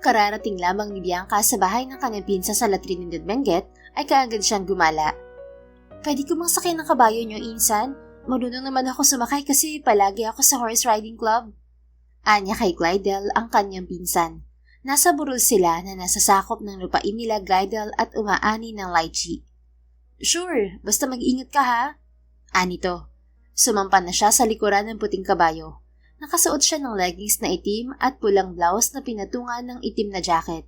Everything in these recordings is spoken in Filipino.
Kararating lamang ni Bianca sa bahay ng kanyang pinsa sa latrina ni Benguet ay kaagad siyang gumala. Pwede ko bang sakay ng kabayo niyo, Insan? Marunong naman ako sumakay kasi palagi ako sa horse riding club. Anya kay Glidel ang kanyang pinsan. Nasa burol sila na nasa sakop ng lupain nila Glidel at umaani ng lychee. Sure, basta mag-ingat ka ha. Anito. Sumampan na siya sa likuran ng puting kabayo. Nakasuot siya ng leggings na itim at pulang blouse na pinatungan ng itim na jacket.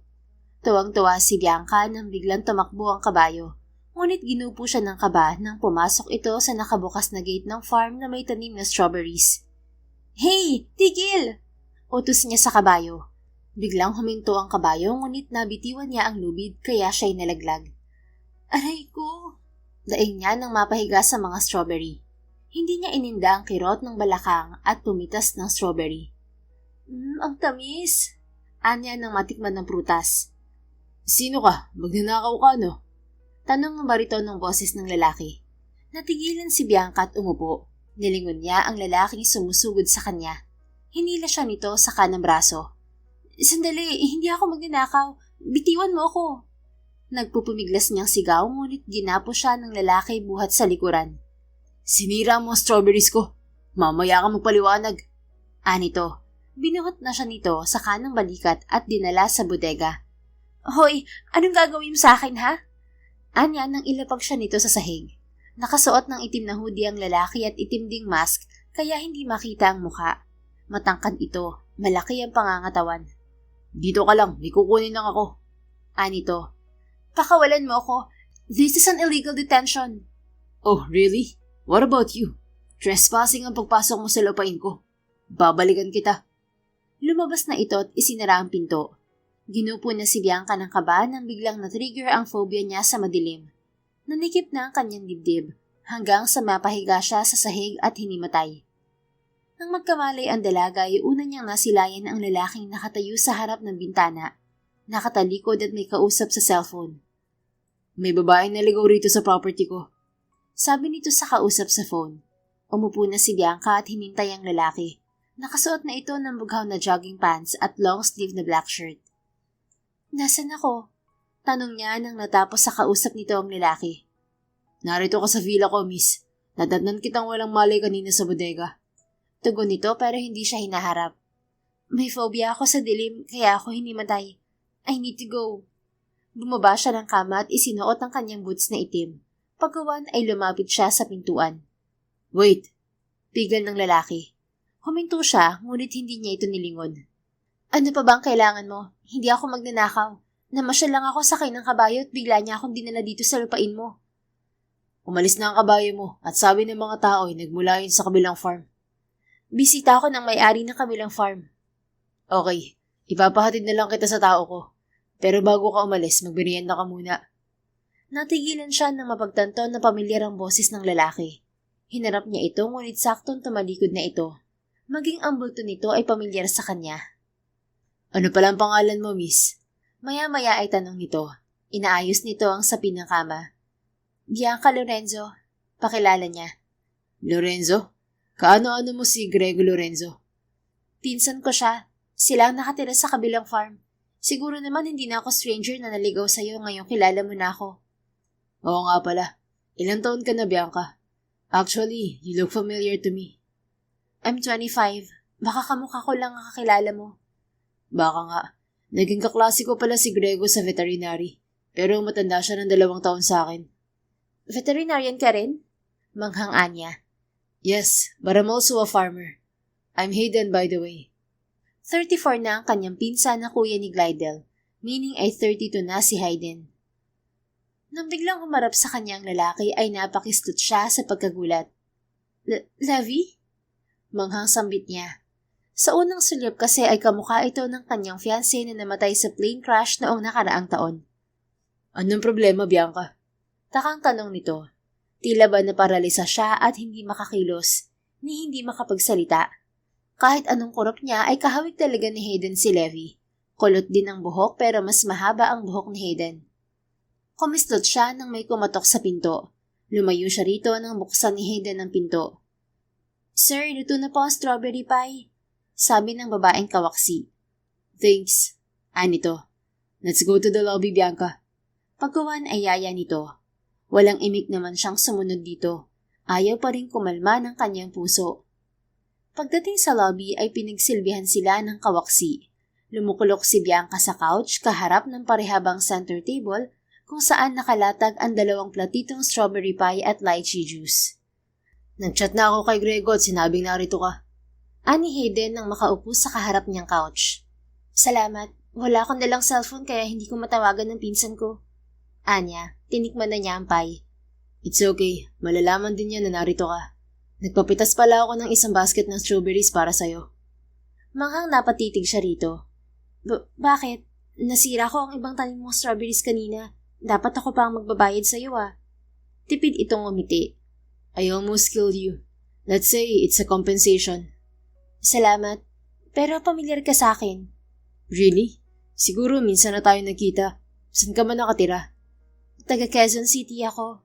Tuwang-tuwa si Bianca nang biglang tumakbo ang kabayo. Ngunit ginupo siya ng kaba nang pumasok ito sa nakabukas na gate ng farm na may tanim na strawberries. Hey! Tigil! Utos niya sa kabayo. Biglang huminto ang kabayo ngunit nabitiwan niya ang lubid kaya siya'y nalaglag. Aray ko! Daing niya nang mapahiga sa mga strawberry. Hindi niya ininda ang kirot ng balakang at pumitas ng strawberry. Ang tamis! Anya nang matikman ng prutas. Sino ka? Magnanakaw ka, no? Tanong ng bariton ng boses ng lalaki. Natigilan si Bianca at umupo. Nilingon niya ang lalaking sumusugod sa kanya. Hinila siya nito sa kanang braso. Sandali, hindi ako magnanakaw. Bitiwan mo ako. Nagpupumiglas niyang sigaw ngunit ginapo siya ng lalaki buhat sa likuran. Sinira mo ang strawberries ko. Mamaya ka magpaliwanag. Anito, binuhot na siya nito sa kanang balikat at dinala sa bodega. Hoy, anong gagawin mo sa akin ha? Anya nang ilapag siya nito sa sahig. Nakasuot ng itim na hoodie ang lalaki at itim ding mask kaya hindi makita ang mukha. Matangkad ito, malaki ang pangangatawan. Dito ka lang, may kukunin lang ako. Anito, pakawalan mo ako. This is an illegal detention. Oh, really? What about you? Trespassing ang pagpasok mo sa lupain ko. Babalikan kita. Lumabas na ito at isinara ang pinto. Ginupo na si Bianca ng kaba nang biglang na-trigger ang phobia niya sa madilim. Nanikip na ang kanyang dibdib hanggang sa mapahiga siya sa sahig at hinimatay. Nang magkamalay ang dalaga ay una niyang nasilayan ang lalaking nakatayo sa harap ng bintana. Nakatalikod at may kausap sa cellphone. May babaeng naligaw rito sa property ko. Sabi nito sa kausap sa phone. Umupo na si Bianca at hinintay ang lalaki. Nakasuot na ito ng bughaw na jogging pants at long sleeve na black shirt. Nasaan ako? Tanong niya nang natapos sa kausap nito ang lalaki. Narito ka sa villa ko, miss. Nadatnan kitang walang malay kanina sa bodega. Tugon nito pero hindi siya hinaharap. May phobia ako sa dilim kaya ako hinimatay. I need to go. Bumaba siya ng kama at isinuot ang kanyang boots na itim. Pagkawan ay lumapit siya sa pintuan. Wait! Pigil ng lalaki. Huminto siya, ngunit hindi niya ito nilingon. Ano pa bang kailangan mo? Hindi ako magnanakaw. Namasyal lang ako sakay ng kabayo at bigla niya akong dinala dito sa lupain mo. Umalis na ang kabayo mo at sabi ng mga tao ay nagmula yun sa kabilang farm. Bisita ako ng may-ari ng kabilang farm. Okay, ipapahatid na lang kita sa tao ko. Pero bago ka umalis, magbirienda ka muna. Natigilan siya nang mapagtanto na pamilyar ang boses ng lalaki. Hinarap niya ito ngunit saktong tumalikod na ito. Maging ang bulto nito ay pamilyar sa kanya. Ano pala ang pangalan mo, miss? Maya-maya ay tanong nito. Inaayos nito ang sapin ng kama. Bianca Lorenzo. Pakilala niya. Lorenzo? Kaano-ano mo si Grego Lorenzo? Pinsan ko siya. Sila ang nakatira sa kabilang farm. Siguro naman hindi na ako stranger na naligaw sa'yo ngayong kilala mo na ako. Oo nga pala. Ilang taon ka na, Bianca? Actually, you look familiar to me. I'm 25. Baka kamukha ko lang ang kakilala mo. Baka nga. Naging kaklase ko pala si Grego sa veterinary. Pero matanda siya ng 2 taon sa akin. Veterinarian ka rin? Manghang niya. Yes, but I'm also a farmer. I'm Hayden, by the way. 34 na ang kanyang pinsan na kuya ni Glidel, meaning ay 32 na si Hayden. Nang biglang humarap sa kanyang lalaki ay napakislot siya sa pagkagulat. Levi? Manghang sambit niya. Sa unang sulyap kasi ay kamukha ito ng kanyang fiancé na namatay sa plane crash noong nakaraang taon. Anong problema, Bianca? Takang tanong nito. Tila ba naparalisa siya at hindi makakilos, ni hindi makapagsalita. Kahit anong kurap niya ay kahawig talaga ni Hayden si Levi. Kulot din ang buhok pero mas mahaba ang buhok ni Hayden. Kumislot siya nang may kumatok sa pinto. Lumayo siya rito nang buksan ni Hayden ang pinto. Sir, luto na po ang strawberry pie. Sabi ng babaeng kawaksi. Thanks. Nito, let's go to the lobby, Bianca. Pagkawan ay yaya nito. Walang imik naman siyang sumunod dito. Ayaw pa rin kumalma ng kanyang puso. Pagdating sa lobby ay pinagsilbihan sila ng kawaksi. Lumukulok si Bianca sa couch kaharap ng parehabang center table kung saan nakalatag ang 2 platitong strawberry pie at lychee juice. Nag-chat na ako kay Grego at sinabing narito ka. Ani Hayden nang makaupo sa kaharap niyang couch. Salamat. Wala akong dalang cellphone kaya hindi ko matawagan ng pinsan ko. Anya, tinikman na niya ang pie. It's okay. Malalaman din niya na narito ka. Nagpapitas pala ako ng isang basket ng strawberries para sa'yo. Manghang napatitig siya rito. Bakit? Nasira ko ang ibang tanim mong strawberries kanina. Dapat ako pa ang magbabayad sa'yo Tipid itong umiti. I almost killed you. Let's say it's a compensation. Salamat. Pero pamilyar ka sa akin. Really? Siguro minsan na tayo nagkita. Saan ka man nakatira? Taga Quezon City ako.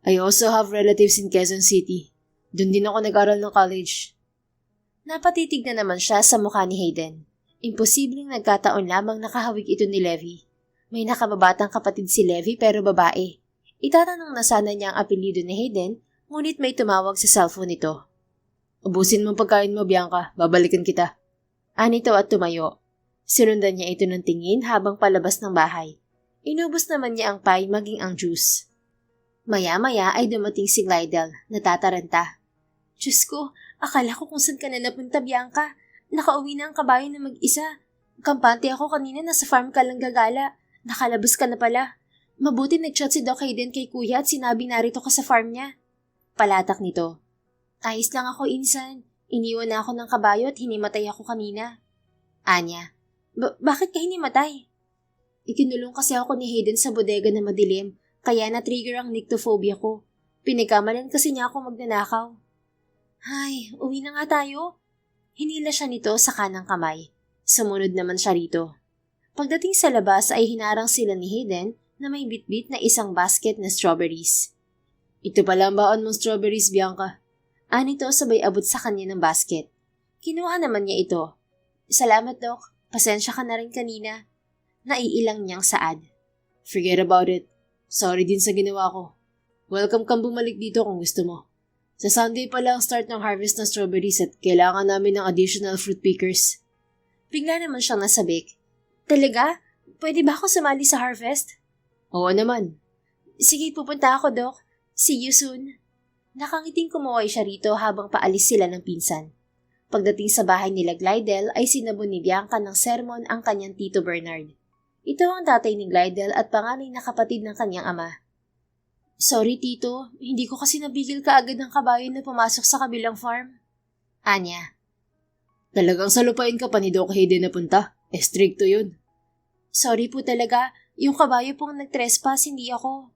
I also have relatives in Quezon City. Doon din ako nag-aral ng college. Napatitig na naman siya sa mukha ni Hayden. Imposibleng nagkataon lamang nakahawig ito ni Levi. May nakababatang kapatid si Levi pero babae. Itatanong na sana niya ang apelyido ni Hayden, ngunit may tumawag sa cellphone nito. Ubusin mo pagkain mo, Bianca. Babalikan kita. Anito at tumayo. Sinundan niya ito ng tingin habang palabas ng bahay. Inubos naman niya ang pie maging ang juice. Maya-maya ay dumating si Glidel, natataranta. Diyos ko, akala ko kung saan ka na napunta, Bianca. Nakauwi na ang kabayo na mag-isa. Kampante ako kanina, nasa farm ka lang gagala. Nakalabas ka na pala. Mabuti nag-chat si Doc Hayden kay kuya at sinabi narito ka sa farm niya. Palatak nito. Ayos lang ako, insan. Iniwan na ako ng kabayo at hinimatay ako kanina. Anya, bakit ka hinimatay? Ikinulong kasi ako ni Hayden sa bodega na madilim, kaya na-trigger ang nyctophobia ko. Pinagkamalan kasi niya ako magnanakaw. Ay, uwi na nga tayo. Hinila siya nito sa kanang kamay. Sumunod naman siya rito. Pagdating sa labas ay hinarang sila ni Hayden na may bitbit na isang basket na strawberries. Ito pala ang baon mong strawberries, Bianca. Anito sabay abot sa kanya ng basket. Kinuha naman niya ito. Salamat, Doc. Pasensya ka na rin kanina. Naiilang niyang saad. Forget about it. Sorry din sa ginawa ko. Welcome kang bumalik dito kung gusto mo. Sa Sunday pala ang start ng harvest ng strawberries at kailangan namin ng additional fruit pickers. Bigla naman siyang nasabik. Talaga? Pwede ba ako sumali sa harvest? Oo naman. Sige, pupunta ako, Doc. See you soon. Nakangiting kumuway siya rito habang paalis sila ng pinsan. Pagdating sa bahay nila Glidel ay sinabon ni Bianca ng sermon ang kanyang tito Bernard. Ito ang tatay ni Glidel at panganay na kapatid ng kanyang ama. Sorry, tito. Hindi ko kasi nabigil kaagad ng kabayo na pumasok sa kabilang farm. Anya. Talagang salupain ka pa ni Doc Hayden na punta. Stricto yun. Sorry po talaga. Yung kabayo pong nag-trespass, hindi ako.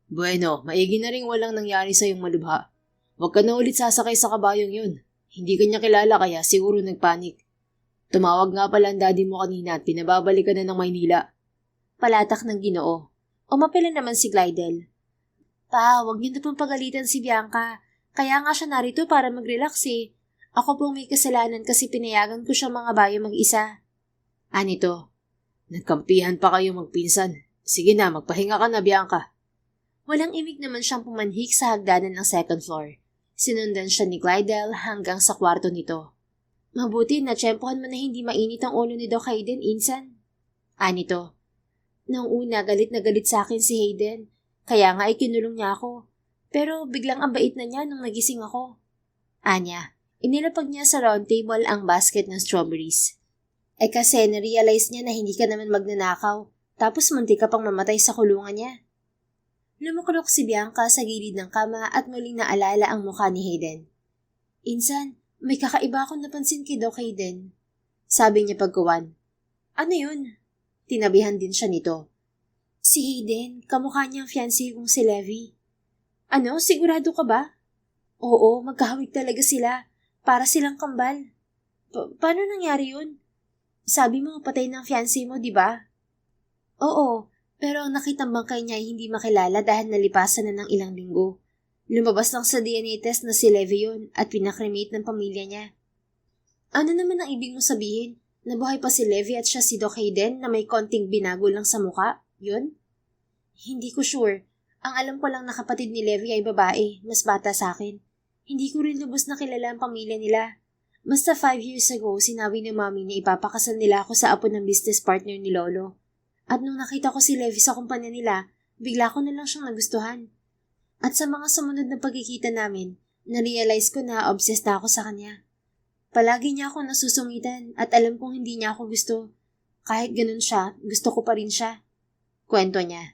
Bueno, maigi na rin walang nangyari sa iyong malubha. Huwag ka na ulit sasakay sa kabayong yun. Hindi ka niya kilala kaya siguro nagpanik. Tumawag nga pala ang daddy mo kanina at pinababalik ka na ng Maynila. Palatak ng Ginoo. Umapela naman si Glidel. Pa, huwag niyo na pong pagalitan si Bianca. Kaya nga siya narito para mag-relax eh. Ako pong may kasalanan kasi pinayagan ko siya mga bayo mag-isa. Anito, nagkampihan pa kayo magpinsan. Sige na, magpahinga ka na, Bianca. Walang imig naman siyang pumanhik sa hagdanan ng second floor. Sinundan siya ni Glidel hanggang sa kwarto nito. Mabuti na tsempohan mo na hindi mainit ang ulo ni Doc Hayden, insan. Anito, nang una galit na galit sa akin si Hayden. Kaya nga ikinulong niya ako. Pero biglang ang bait na niya nung nagising ako. Anya, inilapag niya sa round table ang basket ng strawberries. Kasi na-realize niya na hindi ka naman magnanakaw, tapos munti ka pang mamatay sa kulungan niya. Lumukulok si Bianca sa gilid ng kama at muling naalala ang mukha ni Hayden. Insan, may kakaiba akong napansin kay Doc Hayden. Sabi niya pagkuwan. Ano yun? Tinabihan din siya nito. Si Hayden, kamukha niyang fiancé kong si Levi. Ano? Sigurado ka ba? Oo, magkahawig talaga sila. Para silang kambal. Paano nangyari yun? Sabi mo, patay ng fiancé mo, di ba? Oo, pero ang nakitang bangkay niya ay hindi makilala dahil nalipasan na ng ilang linggo. Lumabas lang sa DNA test na si Levi yun at pinakremate ng pamilya niya. Ano naman ang ibig mo sabihin? Nabuhay pa si Levi at siya si Doc Hayden na may konting binago lang sa muka? Yun? Hindi ko sure. Ang alam ko lang na kapatid ni Levi ay babae, mas bata sa akin. Hindi ko rin lubos na kilala ang pamilya nila. Basta 5 years ago, sinabi ni Mami na ipapakasal nila ako sa apo ng business partner ni Lolo. At nung nakita ko si Levi sa kumpanya nila, bigla ko na lang siyang nagustuhan. At sa mga sumunod na pagkikita namin, na-realize ko na obsessed na ako sa kanya. Palagi niya ako nasusungitan at alam kong hindi niya ako gusto. Kahit ganun siya, gusto ko pa rin siya. Kwento niya.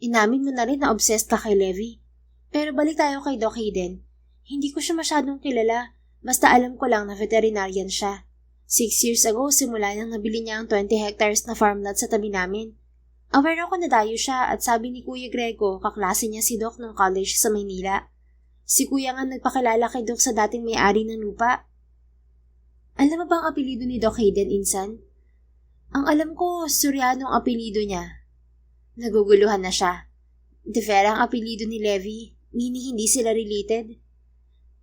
Inamin mo na rin na obsessed ka kay Levi. Pero balik tayo kay Doc Hayden. Hindi ko siya masyadong kilala, basta alam ko lang na veterinarian siya. 6 years ago, simula nang nabili niya ang 20 hectares na farmland sa tabi namin. Aware ako na dayo siya at sabi ni Kuya Grego, kaklase niya si Doc ng college sa Maynila. Si Kuya nga nagpakilala kay Doc sa dating may-ari ng lupa. Alam mo bang apelido ni Doc Hayden, Insan? Ang alam ko, Soriano ang apelido niya. Naguguluhan na siya. De Vera ang apelido ni Levi, hindi sila related.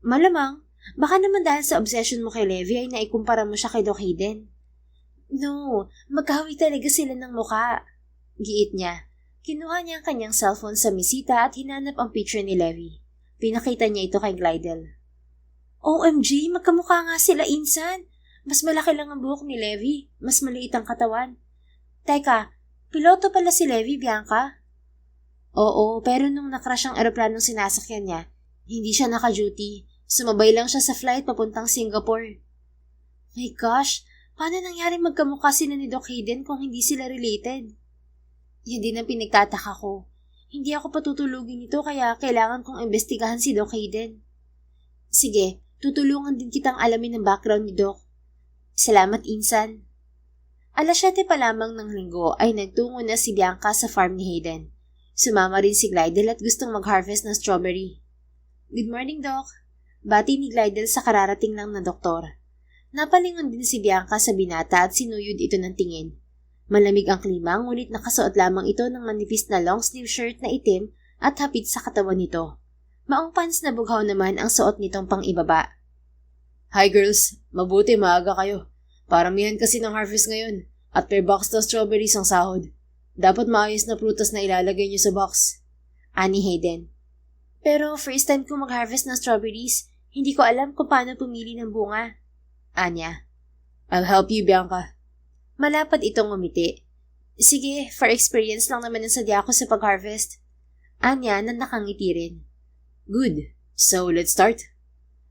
Malamang, baka naman dahil sa obsession mo kay Levi ay naikumpara mo siya kay Doc Hayden. No, magkahawi talaga sila ng mukha. Giit niya. Kinuha niya ang kanyang cellphone sa mesita at hinanap ang picture ni Levi. Pinakita niya ito kay Glidel. OMG, magkamukha nga sila, Insan. Mas malaki lang ang buhok ni Levi, mas maliit ang katawan. Teka, piloto pala si Levi, Bianca? Oo, pero nung nakrash ang eroplanong sinasakyan niya, hindi siya naka-duty. Sumabay lang siya sa flight papuntang Singapore. My gosh, paano nangyari magkamukha sila ni Doc Hayden kung hindi sila related? Yun din ang pinagtataka ko. Hindi ako patutulugin ito kaya kailangan kong imbestigahan si Doc Hayden. Sige, tutulungan din kitang alamin ang background ni Doc. Salamat, Insan. Alas 7 pa lamang ng linggo ay nagtungo na si Bianca sa farm ni Hayden. Sumama rin si Glidel at gustong mag-harvest ng strawberry. Good morning, Doc. Bati ni Glidel sa kararating lang na doktor. Napalingon din si Bianca sa binata at sinuyod ito ng tingin. Malamig ang klima, ngunit nakasuot lamang ito ng manipis na long sleeve shirt na itim at hapit sa katawan nito. Maong pants na bughaw naman ang suot nitong pang-ibaba. Hi girls, mabuti maaga kayo. Paramihan kasi ng harvest ngayon at per box na strawberries ang sahod. Dapat maayos na prutas na ilalagay niyo sa box. Ani Hayden. Pero first time ko mag-harvest ng strawberries, hindi ko alam kung paano pumili ng bunga. Anya. I'll help you, Bianca. Malapad itong umiti. Sige, for experience lang naman ang sadya ko sa pag-harvest. Anya na nakangiti rin. Good. So, let's start.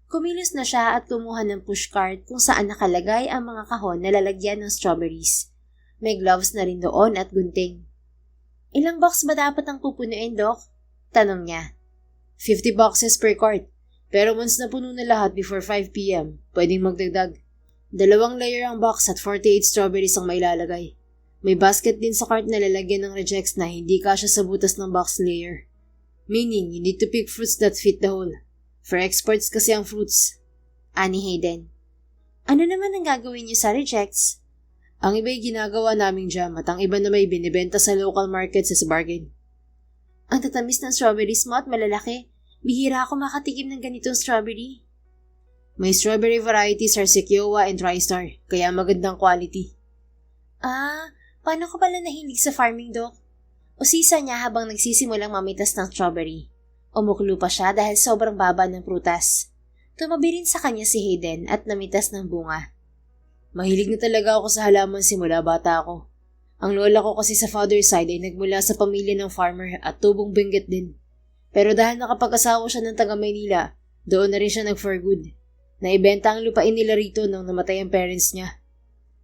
Kumilos na siya at kumuha ng pushcart kung saan nakalagay ang mga kahon na lalagyan ng strawberries. May gloves na rin doon at gunting. Ilang box ba dapat ang pupunuin, Doc? Tanong niya. 50 boxes per cart. Pero once na puno na lahat before 5 p.m., pwedeng magdagdag. 2 layer ang box at 48 strawberries ang mailalagay. May basket din sa cart na lalagyan ng rejects na hindi kasya sa butas ng box layer. Meaning, you need to pick fruits that fit the hole. For exports kasi ang fruits. Ani Hayden. Ano naman ang gagawin niyo sa rejects? Ang iba'y ginagawa naming jam at ang iba na may binibenta sa local markets as bargain. Ang tatamis ng strawberries mo at malalaki. Bihira ako makatikim ng ganitong strawberry. May strawberry varieties are Sequoia and TriStar, kaya magandang quality. Paano ko pala nahilig sa farming, Doc? Usisa niya habang nagsisimulang mamitas ng strawberry. Umuklo pa siya dahil sobrang baba ng prutas. Tumabi rin sa kanya si Hayden at namitas ng bunga. Mahilig na talaga ako sa halaman simula bata ako. Ang lola ko kasi sa father's side ay nagmula sa pamilya ng farmer at tubong Benguet din. Pero dahil nakapag-asawa siya ng taga Maynila, doon na rin siya nag-for good. Naibenta ang lupain nila rito nang namatay ang parents niya.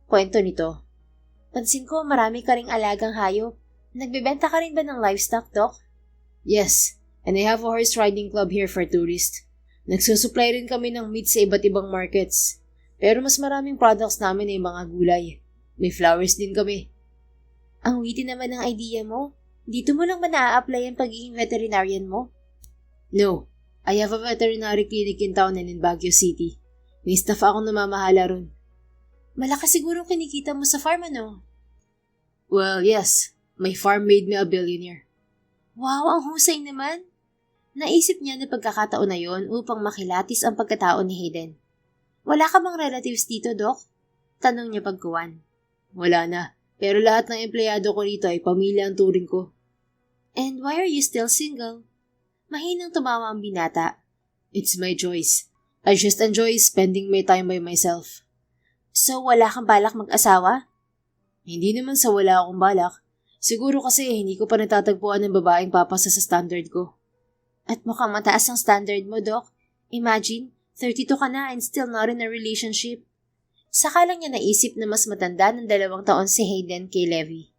Kwento nito. Pansin ko marami ka ring alagang hayop. Nagbebenta ka rin ba ng livestock, Doc? Yes, and I have a horse riding club here for tourists. Nagsusupply rin kami ng meat sa iba't ibang markets. Pero mas maraming products namin ay mga gulay. May flowers din kami. Ang witty naman ng idea mo. Dito mo lang ba na-a-apply ang pagiging veterinarian mo? No, I have a veterinary clinic in town and in Baguio City. May staff akong namamahala ron. Malakas siguro kinikita mo sa farm, ano? Well, yes. My farm made me a billionaire. Wow, ang husay naman. Naisip niya na pagkakataon na yon upang makilatis ang pagkatao ni Hayden. Wala ka bang relatives dito, Doc? Tanong niya pagkuwan. Wala na, pero lahat ng empleyado ko rito ay pamilya ang turing ko. And why are you still single? Mahinang tumawa ang binata. It's my choice. I just enjoy spending my time by myself. So wala kang balak mag-asawa? Hindi naman sa wala akong balak. Siguro kasi hindi ko pa natatagpuan ng babaeng papasa sa standard ko. At mukhang mataas ang standard mo, Doc. Imagine, 32 ka na and still not in a relationship. Saka lang niya naisip na mas matanda ng 2 taon si Hayden kay Levi.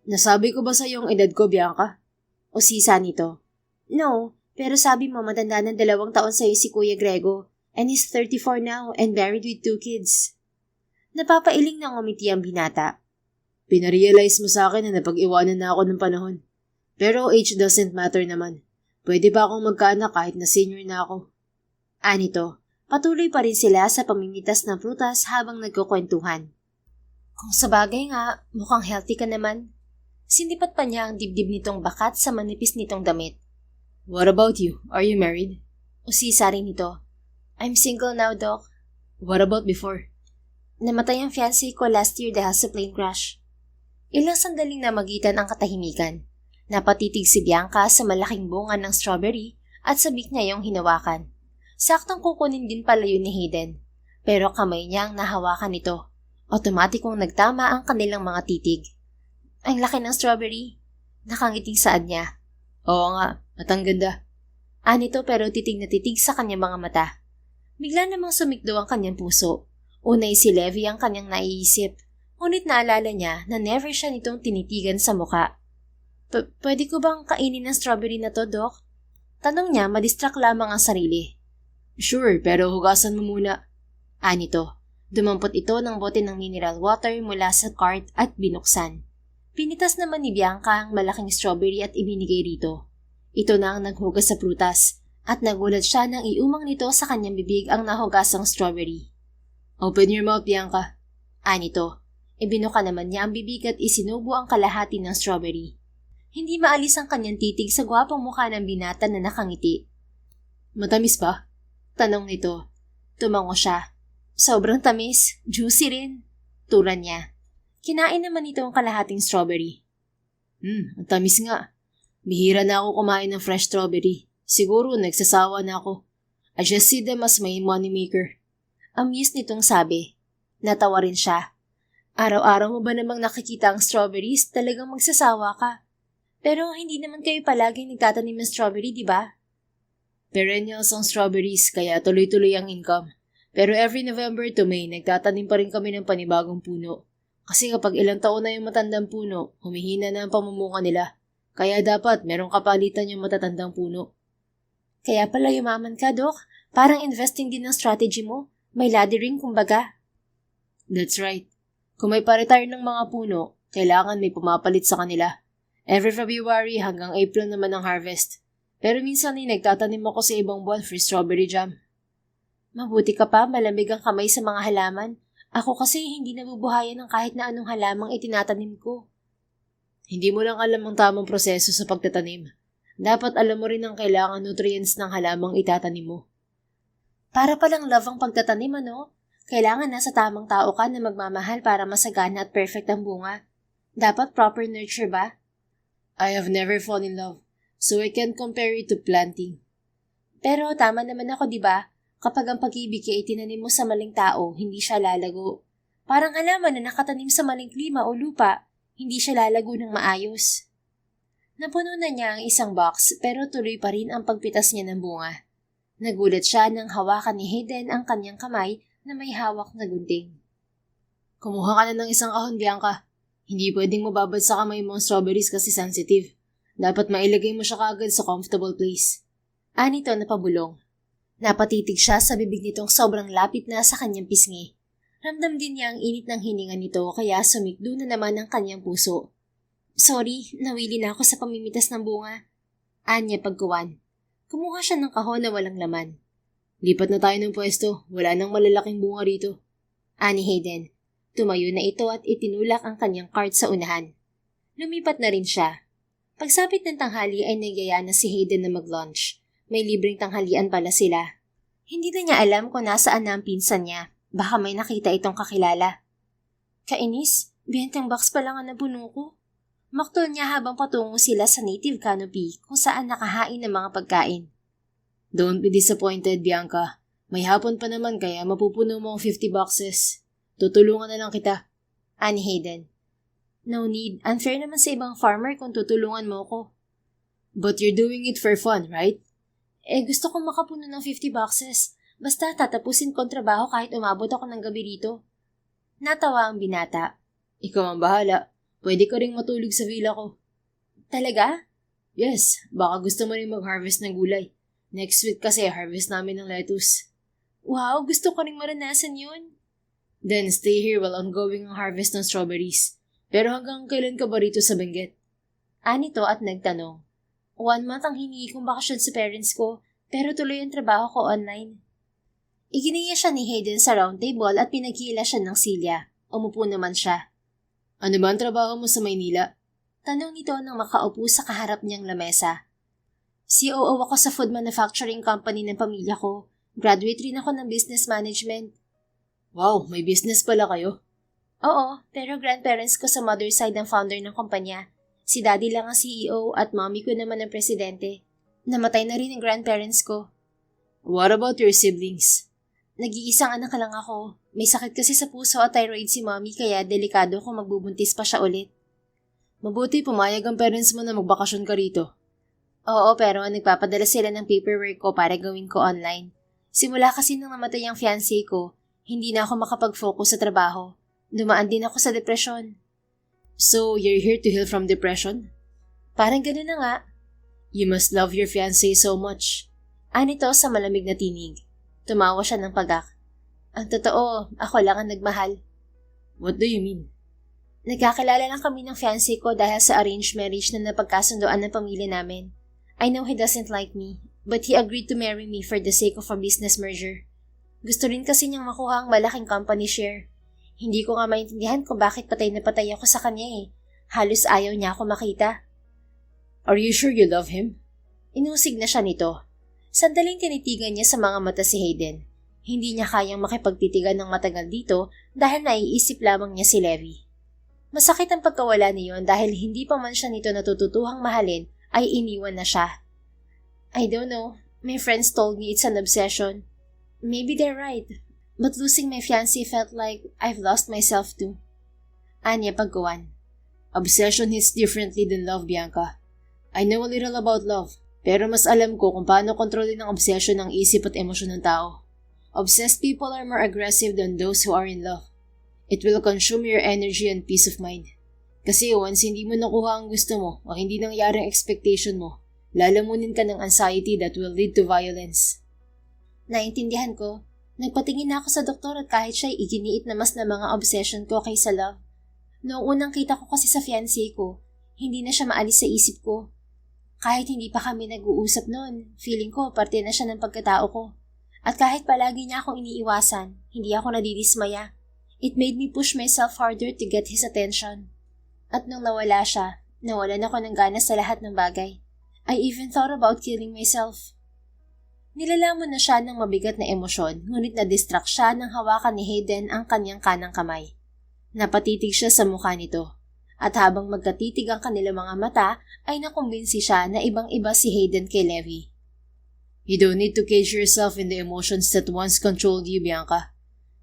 Nasabi ko ba sa iyong edad ko, Bianca? O sisa nito? No, pero sabi mo matanda ng 2 taon sa'yo si Kuya Grego and he's 34 now and married with 2 kids. Napapailing na ngumiti ang binata. Pinarealize mo sa akin na napag-iwanan na ako ng panahon. Pero age doesn't matter naman. Pwede pa akong magkaanak kahit na senior na ako. Anito, patuloy pa rin sila sa pamimitas ng prutas habang nagkukwentuhan. Kung sabagay nga, mukhang healthy ka naman. Sindipat pa niya ang dibdib nitong bakat sa manipis nitong damit. What about you? Are you married? Usisa rin nito. I'm single now, Doc. What about before? Namatay ang fiancé ko last year dahil sa plane crash. Ilang sandaling namagitan ang katahimikan. Napatitig si Bianca sa malaking bunga ng strawberry at sabik niya yung hinawakan. Saktang kukunin din pala yun ni Hayden, pero kamay niya ang nahawakan nito. Otomatikong nagtama ang kanilang mga titig. Ang laki ng strawberry. Nakangiting saad niya. Oo nga, at ang ganda. Anito pero titig na titig sa kanyang mga mata. Bigla namang sumikdo ang kanyang puso. Unay si Levi ang kanyang naiisip, ngunit naalala niya na never siya nitong tinitigan sa muka. Pwede ko bang kainin ng strawberry na to, Doc? Tanong niya, madistract lamang ang sarili. Sure, pero hugasan mo muna. Anito, dumampot ito ng bote ng mineral water mula sa cart at binuksan. Pinitas naman ni Bianca ang malaking strawberry at ibinigay rito. Ito na ang naghugas sa prutas at nagulat siya nang iumang nito sa kanyang bibig ang nahugasang strawberry. Open your mouth, Bianca. Anito, ibinuka naman niya ang bibig at isinubo ang kalahati ng strawberry. Hindi maalis ang kanyang titig sa gwapong mukha ng binata na nakangiti. Matamis ba? Tanong nito. Tumango siya. Sobrang tamis, juicy rin. Turan niya. Kinain naman ito ang kalahating strawberry. Ang tamis nga. Bihira na ako kumain ng fresh strawberry. Siguro nagsasawa na ako. I just see them as my money maker. Amused nitong sabi. Natawa rin siya. Araw-araw mo ba namang nakikita ang strawberries? Talagang magsasawa ka. Pero hindi naman kayo palaging nagtatanim ng strawberry, di ba? Perennials ang strawberries, kaya tuloy-tuloy ang income. Pero every November to May, nagtatanim pa rin kami ng panibagong puno. Kasi kapag ilang taon na yung matandang puno, humihina na ang pamumunga nila. Kaya dapat merong kapalitan yung matatandang puno. Kaya pala yumaman ka, Doc. Parang investing din ang strategy mo. May laddering, kumbaga. That's right. Kung may pa-retire ng mga puno, kailangan may pumapalit sa kanila. Every February hanggang April naman ang harvest. Pero minsan ay nagtatanim ako sa ibang buwan for strawberry jam. Mabuti ka pa, malamig ang kamay sa mga halaman. Ako kasi hindi nabubuhayan ng kahit na anong halamang itinatanim ko. Hindi mo lang alam ang tamang proseso sa pagtatanim. Dapat alam mo rin ang kailangan nutrients ng halamang itatanim mo. Para palang love ang pagtatanim, ano? Kailangan nasa tamang tao ka na magmamahal para masagana at perfect ang bunga. Dapat proper nurture ba? I have never fallen in love, so I can't compare it to planting. Pero tama naman ako, di ba? Kapag ang pag-ibig ay itinanim mo sa maling tao, hindi siya lalago. Parang halaman na nakatanim sa maling klima o lupa, hindi siya lalago ng maayos. Napuno na niya ang isang box pero tuloy pa rin ang pagpitas niya ng bunga. Nagulat siya nang hawakan ni Hayden ang kanyang kamay na may hawak na gunting. Kumuha ka na ng isang kahon, Bianca. Hindi pwedeng mababad sa kamay mo ang strawberries kasi sensitive. Dapat mailagay mo siya kaagad sa comfortable place. Anito na pabulong. Napatitig siya sa bibig nitong sobrang lapit na sa kanyang pisngi. Ramdam din niya ang init ng hininga nito kaya sumikdo na naman ang kanyang puso. Sorry, nawili na ako sa pamimitas ng bunga. Anya pagkuwan. Kumuha siya ng kahon na walang laman. Lipat na tayo ng pwesto. Wala nang malalaking bunga rito. Ani Hayden. Tumayo na ito at itinulak ang kanyang cart sa unahan. Lumipat na rin siya. Pagsapit ng tanghali ay nagyaya na si Hayden na mag-lunch. May libreng tanghalian pala sila. Hindi na niya alam kung nasaan na ang pinsan niya. Baka may nakita itong kakilala. Kainis, 20 bucks pa lang ang napuno ko. Maktol niya habang patungo sila sa native canopy kung saan nakahain ng mga pagkain. Don't be disappointed, Bianca. May hapon pa naman kaya mapupuno mo ang 50 boxes. Tutulungan na lang kita. Ani Hayden. No need. Unfair naman sa ibang farmer kung tutulungan mo ko. But you're doing it for fun, right? Gusto kong makapuno ng 50 boxes. Basta tatapusin ko ang trabaho kahit umabot ako ng gabi rito. Natawa ang binata. Ikaw ang bahala. Pwede ka ring matulog sa villa ko. Talaga? Yes, baka gusto mo rin mag-harvest ng gulay. Next week kasi harvest namin ng lettuce. Wow, gusto ko ring maranasan yun. Then stay here while ongoing ang harvest ng strawberries. Pero hanggang kailan ka ba rito sa Benguet? Anito at nagtanong. 1 month ang hiningi kong bakasyon sa parents ko, pero tuloy ang trabaho ko online. Iginiya siya ni Hayden sa round table at pinaghila siya ng silya. Umupo naman siya. Ano ba ang trabaho mo sa Maynila? Tanong nito nang makaupo sa kaharap niyang lamesa. COO ako sa food manufacturing company ng pamilya ko. Graduate rin ako ng business management. Wow, may business pala kayo. Oo, pero grandparents ko sa mother side ang founder ng kumpanya. Si daddy lang ang CEO at mommy ko naman ang presidente. Namatay na rin ang grandparents ko. What about your siblings? Nag-iisang anak lang ako. May sakit kasi sa puso at thyroid si mommy kaya delikado kung magbubuntis pa siya ulit. Mabuti pumayag ang parents mo na magbakasyon ka rito. Oo, pero nagpapadala sila ng paperwork ko para gawin ko online. Simula kasi nang namatay ang fiancé ko, hindi na ako makapag-focus sa trabaho. Dumaan din ako sa depresyon. So, you're here to heal from depression? Parang gano'n na nga. You must love your fiancé so much. Anito sa malamig na tinig. Tumawa siya ng pagak. Ang totoo, ako lang ang nagmahal. What do you mean? Nagkakilala lang kami ng fiancé ko dahil sa arranged marriage na napagkasundoan ng pamilya namin. I know he doesn't like me, but he agreed to marry me for the sake of a business merger. Gusto rin kasi niyang makuha ang malaking company share. Hindi ko nga maintindihan kung bakit patay na patay ako sa kanya eh. Halos ayaw niya ako makita. Are you sure you love him? Inusig na siya nito. Sandaling tinitigan niya sa mga mata si Hayden. Hindi niya kayang makipagtitigan ng matagal dito dahil naiisip lamang niya si Levi. Masakit ang pagkawala niyon dahil hindi pa man siya nito natututuhang mahalin ay iniwan na siya. I don't know. My friends told me it's an obsession. Maybe they're right. But losing my fiancé felt like I've lost myself too. Anya pagkuwan. Obsession hits differently than love, Bianca. I know a little about love, pero mas alam ko kung paano kontrolin ng obsession ang isip at emosyon ng tao. Obsessed people are more aggressive than those who are in love. It will consume your energy and peace of mind. Kasi once hindi mo nakuha ang gusto mo o hindi nangyari ang expectation mo, lalamunin ka ng anxiety that will lead to violence. Naintindihan ko. Nagpatingin na ako sa doktor at kahit siya'y iginiit na mas na mga obsession ko kaysa love. Noong unang kita ko kasi sa fiancé ko, hindi na siya maalis sa isip ko. Kahit hindi pa kami nag-uusap noon, feeling ko parte na siya ng pagkatao ko. At kahit palagi niya akong iniiwasan, hindi ako nadidismaya. It made me push myself harder to get his attention. At nung nawala siya, nawalan ako ng gana sa lahat ng bagay. I even thought about killing myself. Nilalamon na siya ng mabigat na emosyon, ngunit na-distract siya nang hawakan ni Hayden ang kanyang kanang kamay. Napatitig siya sa mukha nito, at habang magkatitig ang kanilang mga mata, ay nakumbinsi siya na ibang-iba si Hayden kay Levi. You don't need to cage yourself in the emotions that once controlled you, Bianca.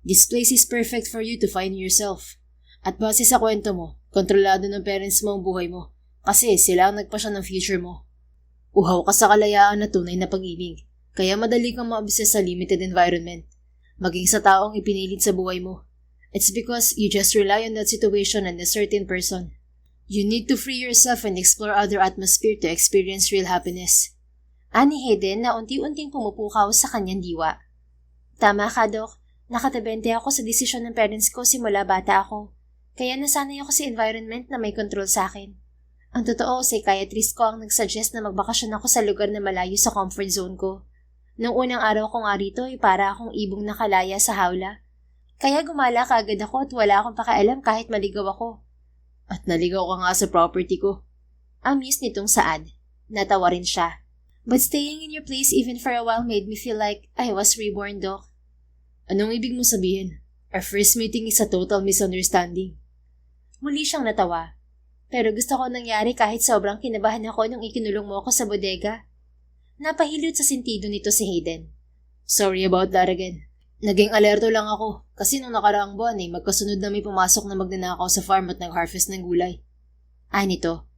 This place is perfect for you to find yourself. At base sa kwento mo, kontrolado ng parents mo ang buhay mo, kasi sila ang nagpasya ng future mo. Uhaw ka sa kalayaan na tunay na pag-ibig. Kaya madali kang ma-obsess sa limited environment. Maging sa taong ipinilit sa buhay mo. It's because you just rely on that situation and a certain person. You need to free yourself and explore other atmosphere to experience real happiness. Ani Hayden na unti-unting pumupukaw sa kanyang diwa. Tama ka, Dok. Nakatabente ako sa desisyon ng parents ko simula bata ako. Kaya nasanay ako sa environment na may control sa akin. Ang totoo, psychiatrist ko ang nagsuggest na magbakasyon ako sa lugar na malayo sa comfort zone ko. Nung unang araw ko nga rito ay para akong ibong nakalaya sa hawla. Kaya gumala kaagad ako at wala akong pakialam kahit maligaw ako. At naligaw ka nga sa property ko. Amused nitong Saad. Natawa rin siya. But staying in your place even for a while made me feel like I was reborn, Doc. Anong ibig mo sabihin? Our first meeting is a total misunderstanding. Muli siyang natawa. Pero gusto ko nangyari kahit sobrang kinabahan ako nung ikinulong mo ako sa bodega. Napahilot sa sentido nito si Hayden. Sorry about that again. Naging alerto lang ako kasi nung nakaraang buwan magkasunod na may pumasok na magnanakaw sa farm at nag-harvest ng gulay. Nito.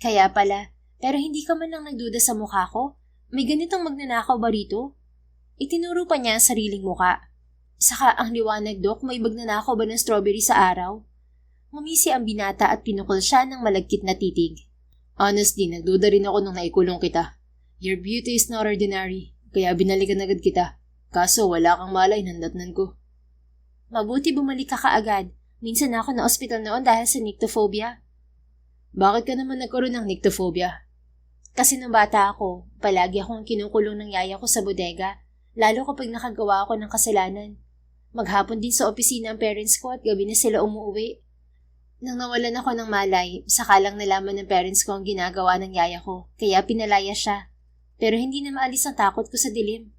Kaya pala, pero hindi ka man lang nagduda sa mukha ko? May ganitong magnanakaw ba rito? Itinuro pa niya ang sariling muka. Saka ang liwanag, Dok, may magnanakaw ba ng strawberry sa araw? Ngumisi ang binata at pinukol siya ng malagkit na titig. Honestly, nagduda rin ako nung naikulong kita. Your beauty is not ordinary, kaya binalikan agad kita. Kaso wala kang malay, nandatnan ko. Mabuti bumalik ka kaagad. Minsan ako na ospital noon dahil sa nyctophobia. Bakit ka naman nagkaroon ng nyctophobia? Kasi nung bata ako, palagi akong kinukulong ng yaya ko sa bodega, lalo kapag nakagawa ako ng kasalanan. Maghapon din sa opisina ang parents ko at gabi na sila umuwi. Nang nawalan ako ng malay, saka lang nalaman ng parents ko ang ginagawa ng yaya ko, kaya pinalaya siya. Pero hindi na maalis ang takot ko sa dilim.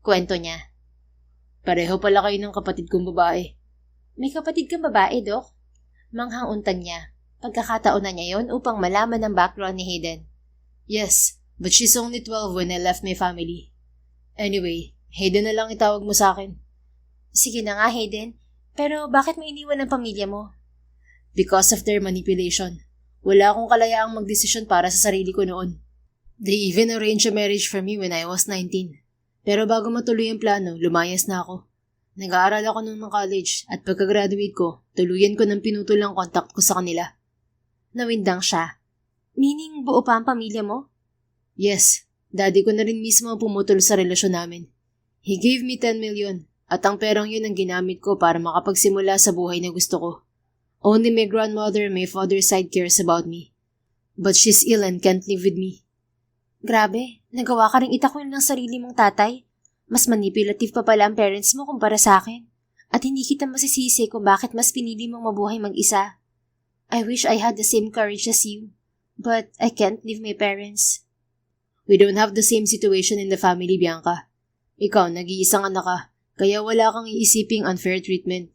Kwento niya. Pareho pala kayo ng kapatid kong babae. May kapatid kang babae, Dok? Manghang untang niya. Pagkakataon na niya yon upang malaman ang background ni Hayden. Yes, but she's only 12 when I left my family. Anyway, Hayden na lang itawag mo sa akin. Sige na nga, Hayden. Pero bakit mo iniwan ang pamilya mo? Because of their manipulation. Wala akong kalayaang magdesisyon para sa sarili ko noon. They even arranged a marriage for me when I was 19. Pero bago matuloy ang plano, lumayas na ako. Nag-aaral ako noon ng college at pagka-graduate ko, tuluyan ko ng pinutol ang contact ko sa kanila. Nawindang siya. Meaning buo pa ang pamilya mo? Yes, daddy ko na rin mismo ang pumutol sa relasyon namin. He gave me 10 million at ang perang yun ang ginamit ko para makapagsimula sa buhay na gusto ko. Only my grandmother and my father's side cares about me. But she's ill and can't live with me. Grabe, nagawa ka rin itakwil ng sarili mong tatay. Mas manipulative pa pala ang parents mo kumpara sa akin. At hindi kita masisisi kung bakit mas pinili mong mabuhay mag-isa. I wish I had the same courage as you. But I can't leave my parents. We don't have the same situation in the family, Bianca. Ikaw, nag-iisang anak ka, kaya wala kang iisiping unfair treatment.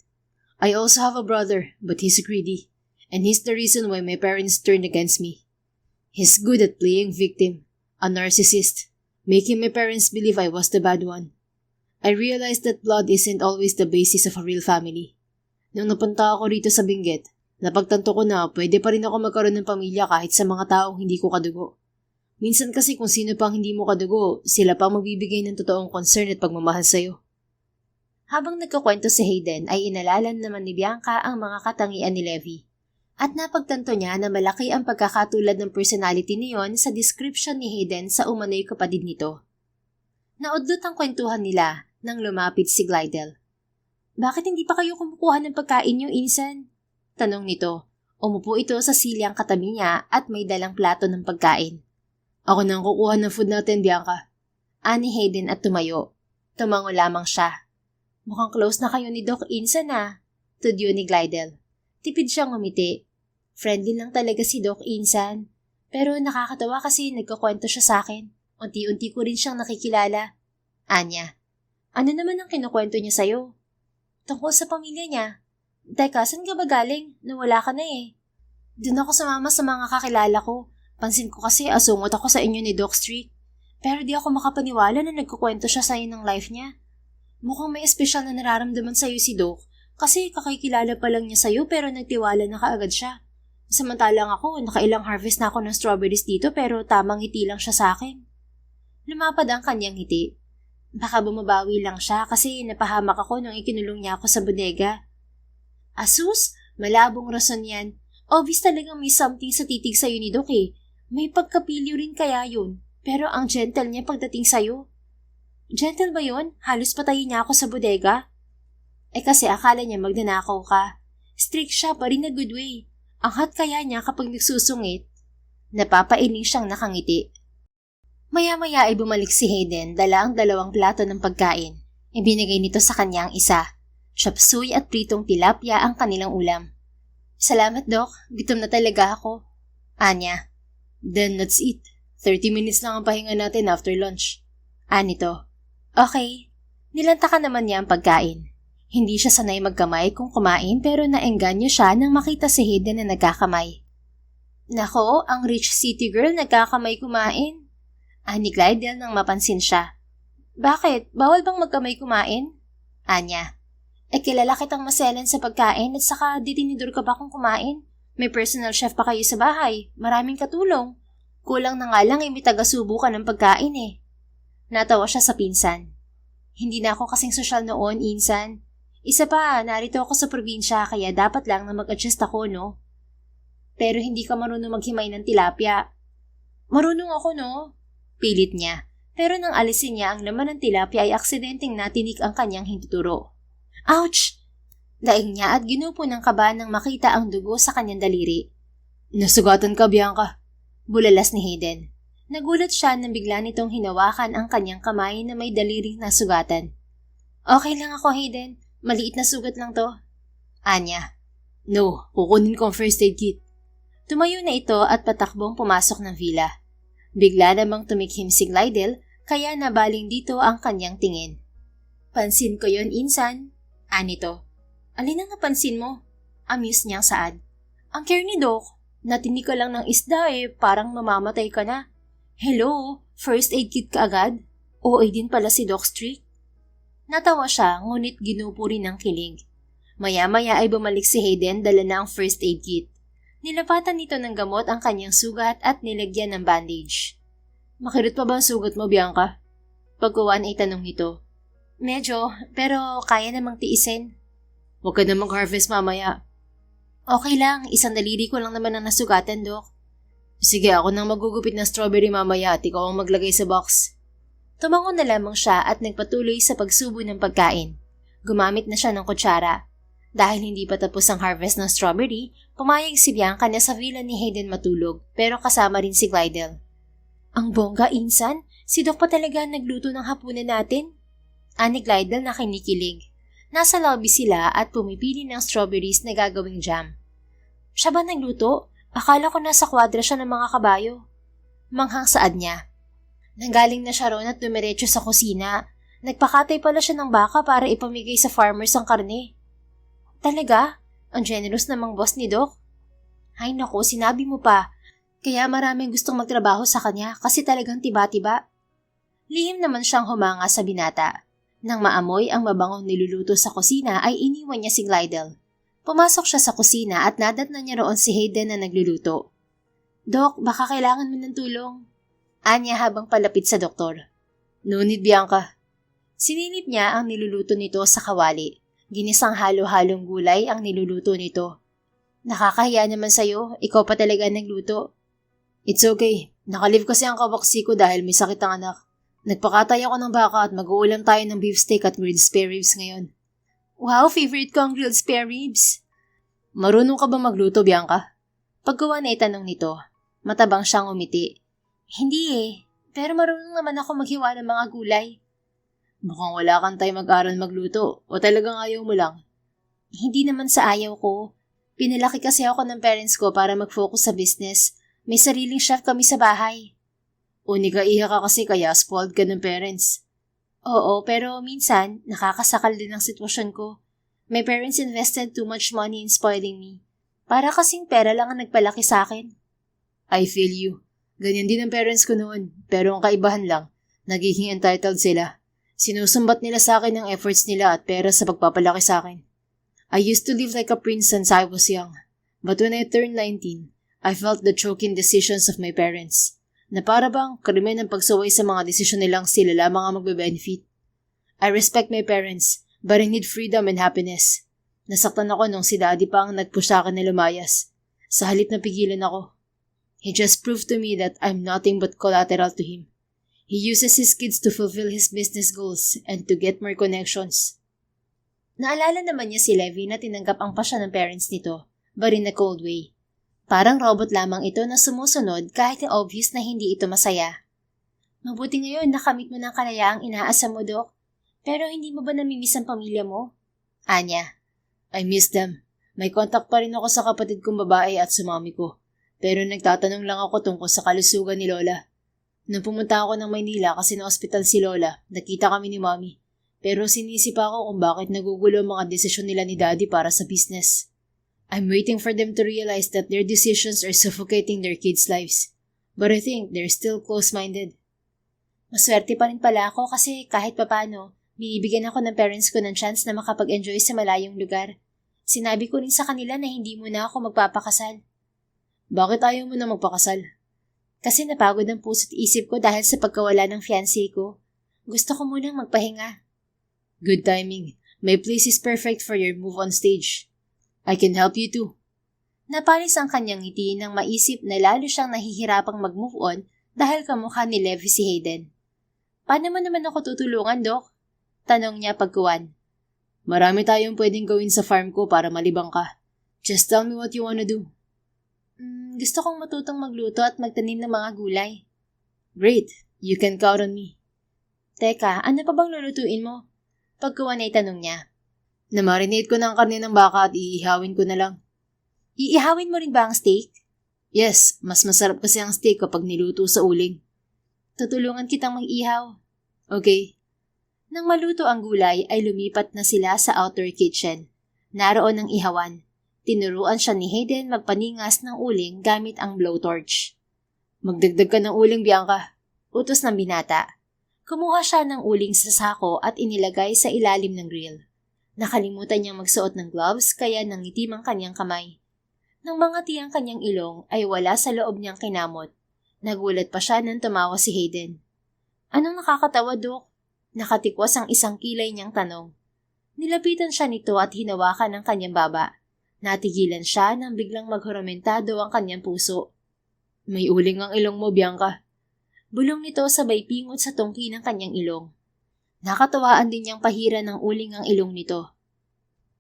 I also have a brother, but he's greedy. And he's the reason why my parents turned against me. He's good at playing victim, a narcissist, making my parents believe I was the bad one. I realized that blood isn't always the basis of a real family. Nung napunta ako rito sa Benguet, napagtanto ko na pwede pa rin ako magkaroon ng pamilya kahit sa mga taong hindi ko kadugo. Minsan kasi kung sino pang hindi mo kadugo, sila pang magbibigay ng totoong concern at pagmamahal sa'yo. Habang nagkukwento si Hayden ay inalalan naman ni Bianca ang mga katangian ni Levi. At napagtanto niya na malaki ang pagkakatulad ng personality niyon sa description ni Hayden sa umano'y kapatid nito. Naudlot ang kwentuhan nila nang lumapit si Glidel. Bakit hindi pa kayo kumukuha ng pagkain niyo, Insan? Tanong nito. Umupo ito sa silyang katabi niya at may dalang plato ng pagkain. Ako nang kukuha ng food natin, Bianca. Ani Hayden at tumayo. Tumango lamang siya. Mukhang close na kayo ni Doc Insan Tudyo ni Glidel. Tipid siyang umiti. Friendly lang talaga si Doc Insan. Pero nakakatawa kasi nagkakwento siya sa akin. Unti-unti ko rin siyang nakikilala. Anya. Ano naman ang kinukwento niya sa'yo? Tungkol sa pamilya niya. Teka, saan ka ba galing? Nawala ka na eh. Doon ako sumama sa mga kakilala ko. Pansin ko kasi asungot ako sa inyo ni Doc Street. Pero di ako makapaniwala na nagkukwento siya sa'yo ng life niya. Mukhang may espesyal na nararamdaman sa'yo si Doc kasi kakikilala pa lang niya sa'yo pero nagtiwala na kaagad siya. Samantalang ako, nakailang harvest na ako ng strawberries dito pero tamang ngiti lang siya sa akin. Lumapad ang kanyang ngiti. Baka bumabawi lang siya kasi napahamak ako nung ikinulong niya ako sa bodega. Asus, malabong rason yan. Obvious talagang may something sa titig sa'yo ni Doc eh. May pagkapilyo rin kaya yun. Pero ang gentle niya pagdating sa'yo. Gentle ba yun? Halos patayin niya ako sa bodega? Kasi akala niya magnanakaw ka. Strict siya pa rin na good way. Ang hot kaya niya kapag nagsusungit. Napapailing siyang nakangiti. Maya-maya ay bumalik si Hayden, dala ang 2 plato ng pagkain. Ibinigay nito sa kanya ang isa. Chop suey at pritong tilapia ang kanilang ulam. Salamat, Doc. Gutom na talaga ako. Anya. Then let's eat. 30 minutes lang ang pahinga natin after lunch. Anito. Okay. Nilantakan naman niya ang pagkain. Hindi siya sanay magkamay kung kumain pero naengganyo siya nang makita si Hayden na nagkakamay. Nako, ang rich city girl nagkakamay kumain. Ani Glidel nang mapansin siya. Bakit? Bawal bang magkamay kumain? Anya. Kilala kitang maselan sa pagkain at saka ditinidor ka ba kung kumain? May personal chef pa kayo sa bahay. Maraming katulong. Kulang na nga lang may taga-subo ka ng pagkain eh. Natawa siya sa pinsan. Hindi na ako kasing sosyal noon, Insan. Isa pa, narito ako sa probinsya kaya dapat lang na mag-adjust ako, no? Pero hindi ka marunong maghimay ng tilapia. Marunong ako, no? Pilit niya. Pero nang alisin niya ang laman ng tilapia ay aksidenteng natinik ang kanyang hintuturo. Ouch! Daing niya at ginupo ng kaba nang makita ang dugo sa kanyang daliri. Nasugatan ka, Bianca. Bulalas ni Hayden. Nagulat siya nang bigla nitong hinawakan ang kanyang kamay na may daliring nasugatan. Okay lang ako, Hayden. Maliit na sugat lang to. Anya. No, kukunin ko ang first aid kit. Tumayo na ito at patakbong pumasok ng villa. Bigla namang tumikhim si Glidel kaya nabaling dito ang kanyang tingin. Pansin ko yon, Insan. Anito. Alin ang napansin mo? Amuse niyang saad. Ang care ni Doc. Natinig ka lang ng isda parang mamamatay ka na. Hello, first aid kit ka agad? OA din pala si Doc Strick. Natawa siya ngunit ginupo rin ng kilig. Maya-maya ay bumalik si Hayden dala na ang first aid kit. Nilapatan nito ng gamot ang kanyang sugat at nilagyan ng bandage. Makirot pa ba ang sugat mo, Bianca? Pagkuwan ay tanong nito. Medyo, pero kaya namang tiisin. Huwag ka na mag-harvest mamaya. Okay lang, isang daliri ko lang naman ang nasugatan, Doc. Sige, ako nang magugupit ng strawberry mamaya at ikaw ang maglagay sa box. Tumangon na lamang siya at nagpatuloy sa pagsubo ng pagkain. Gumamit na siya ng kutsara. Dahil hindi pa tapos ang harvest ng strawberry, pumayag si Bianca na sa villa ni Hayden matulog, pero kasama rin si Glidel. Ang bongga, Insan? Si Doc pa talaga nagluto ng hapunan natin? Ani Glidel na kinikilig. Nasa lobby sila at pumipili ng strawberries na gagawing jam. Siya ba nagluto? Akala ko nasa kwadra siya ng mga kabayo. Manghang saad niya. Nanggaling na siya roon at dumiretso sa kusina. Nagpakatay pala siya ng baka para ipamigay sa farmers ang karne. Talaga? Ang generous namang boss ni Doc. Ay naku, sinabi mo pa. Kaya maraming gustong magtrabaho sa kanya kasi talagang tiba-tiba. Lihim naman siyang humanga sa binata. Nang maamoy ang mabangong niluluto sa kusina ay iniwan niya si Glidel. Pumasok siya sa kusina at nadatnan niya roon si Hayden na nagluluto. Doc, baka kailangan mo ng tulong. Anya habang palapit sa doktor. No need, Bianca. Sinilip niya ang niluluto nito sa kawali. Ginisang halo-halong gulay ang niluluto nito. Nakakahiya naman sa'yo, ikaw pa talaga nagluto. It's okay, nakalive kasi ang kawaksi ko dahil may sakit ang anak. Nagpakatay ako ng baka at mag-uulam tayo ng beefsteak at grilled spare ribs ngayon. Wow, favorite ko ang grilled spare ribs. Marunong ka ba magluto, Bianca? Paggawa na itanong nito, matabang siyang umiti. Hindi pero marunong naman ako maghiwa ng mga gulay. Mukhang wala kang time mag-aral magluto o talagang ayaw mo lang. Hindi naman sa ayaw ko. Pinalaki kasi ako ng parents ko para mag-focus sa business. May sariling chef kami sa bahay. Unika-iha ka kasi kaya spoiled ka ng parents. Oo, pero minsan nakakasakal din ang sitwasyon ko. My parents invested too much money in spoiling me. Para kasing pera lang ang nagpalaki sa akin. I feel you. Ganyan din ang parents ko noon, pero ang kaibahan lang, nagiging entitled sila. Sinusumbat nila sa akin ang efforts nila at pera sa pagpapalaki sa akin. I used to live like a prince since I was young. But when I turned 19, I felt the choking decisions of my parents. Na para bang krimen ang pagsaway sa mga desisyon nilang sila lamang ang magbe-benefit. I respect my parents, but I need freedom and happiness. Nasaktan ako nung si daddy pa ang nag-push sa akin na lumayas. Sa halip na pigilan ako. He just proved to me that I'm nothing but collateral to him. He uses his kids to fulfill his business goals and to get more connections. Naalala naman niya si Levi na tinanggap ang pasya ng parents nito, but in a cold way. Parang robot lamang ito na sumusunod kahit obvious na hindi ito masaya. Mabuti ngayon nakamit mo ng kalayaang inaasa mo, Doc. Pero hindi mo ba namimiss ang pamilya mo? Anya, I miss them. May contact pa rin ako sa kapatid kong babae at sa mami ko. Pero nagtatanong lang ako tungkol sa kalusugan ni Lola. Nung pumunta ako ng Maynila kasi na ospital si Lola, nakita kami ni Mami. Pero sinisip ako kung bakit nagugulo ang mga desisyon nila ni Daddy para sa business. I'm waiting for them to realize that their decisions are suffocating their kids' lives. But I think they're still close-minded. Maswerte pa rin pala ako kasi kahit papano, binibigyan ako ng parents ko ng chance na makapag-enjoy sa malayong lugar. Sinabi ko rin sa kanila na hindi muna ako magpapakasal. Bakit ayaw mo na magpakasal? Kasi napagod ang puso't isip ko dahil sa pagkawala ng fiancé ko. Gusto ko munang magpahinga. Good timing. My place is perfect for your move-on stage. I can help you too. Napalis ang kanyang ngiti nang maisip na lalo siyang nahihirapang mag-move on dahil kamukha ni Levi si Hayden. Paano mo naman ako tutulungan, Doc? Tanong niya pagkuwan. Marami tayong pwedeng gawin sa farm ko para malibang ka. Just tell me what you wanna do. Gusto kong matutong magluto at magtanim ng mga gulay. Great. You can count on me. Teka, ano pa bang lulutuin mo? Pagkuwan ay tanong niya. Na-marinate ko ng karne ng baka at iihawin ko na lang. Iihawin mo rin ba ang steak? Yes, mas masarap kasi ang steak kapag niluto sa uling. Tutulungan kitang mag-ihaw. Okay. Nang maluto ang gulay ay lumipat na sila sa outdoor kitchen. Naroon ang ihawan. Tinuruan siya ni Hayden magpaningas ng uling gamit ang blowtorch. Magdagdag ka ng uling, Bianca. Utos ng binata. Kumuha siya ng uling sa sako at inilagay sa ilalim ng grill. Nakalimutan niyang magsuot ng gloves kaya nangitim ang kanyang kamay. Nang mangati ang kanyang ilong ay wala sa loob niyang kinamot. Nagulat pa siya nang tumawa si Hayden. Anong nakakatawa, Doc? Nakatikwas ang isang kilay niyang tanong. Nilapitan siya nito at hinawakan ang kanyang baba. Natigilan siya nang biglang maghurumentado ang kanyang puso. May uling ang ilong mo, Bianca. Bulong nito sabay pingot sa tungki ng kanyang ilong. Nakatawaan din niyang pahira ng uling ang ilong nito.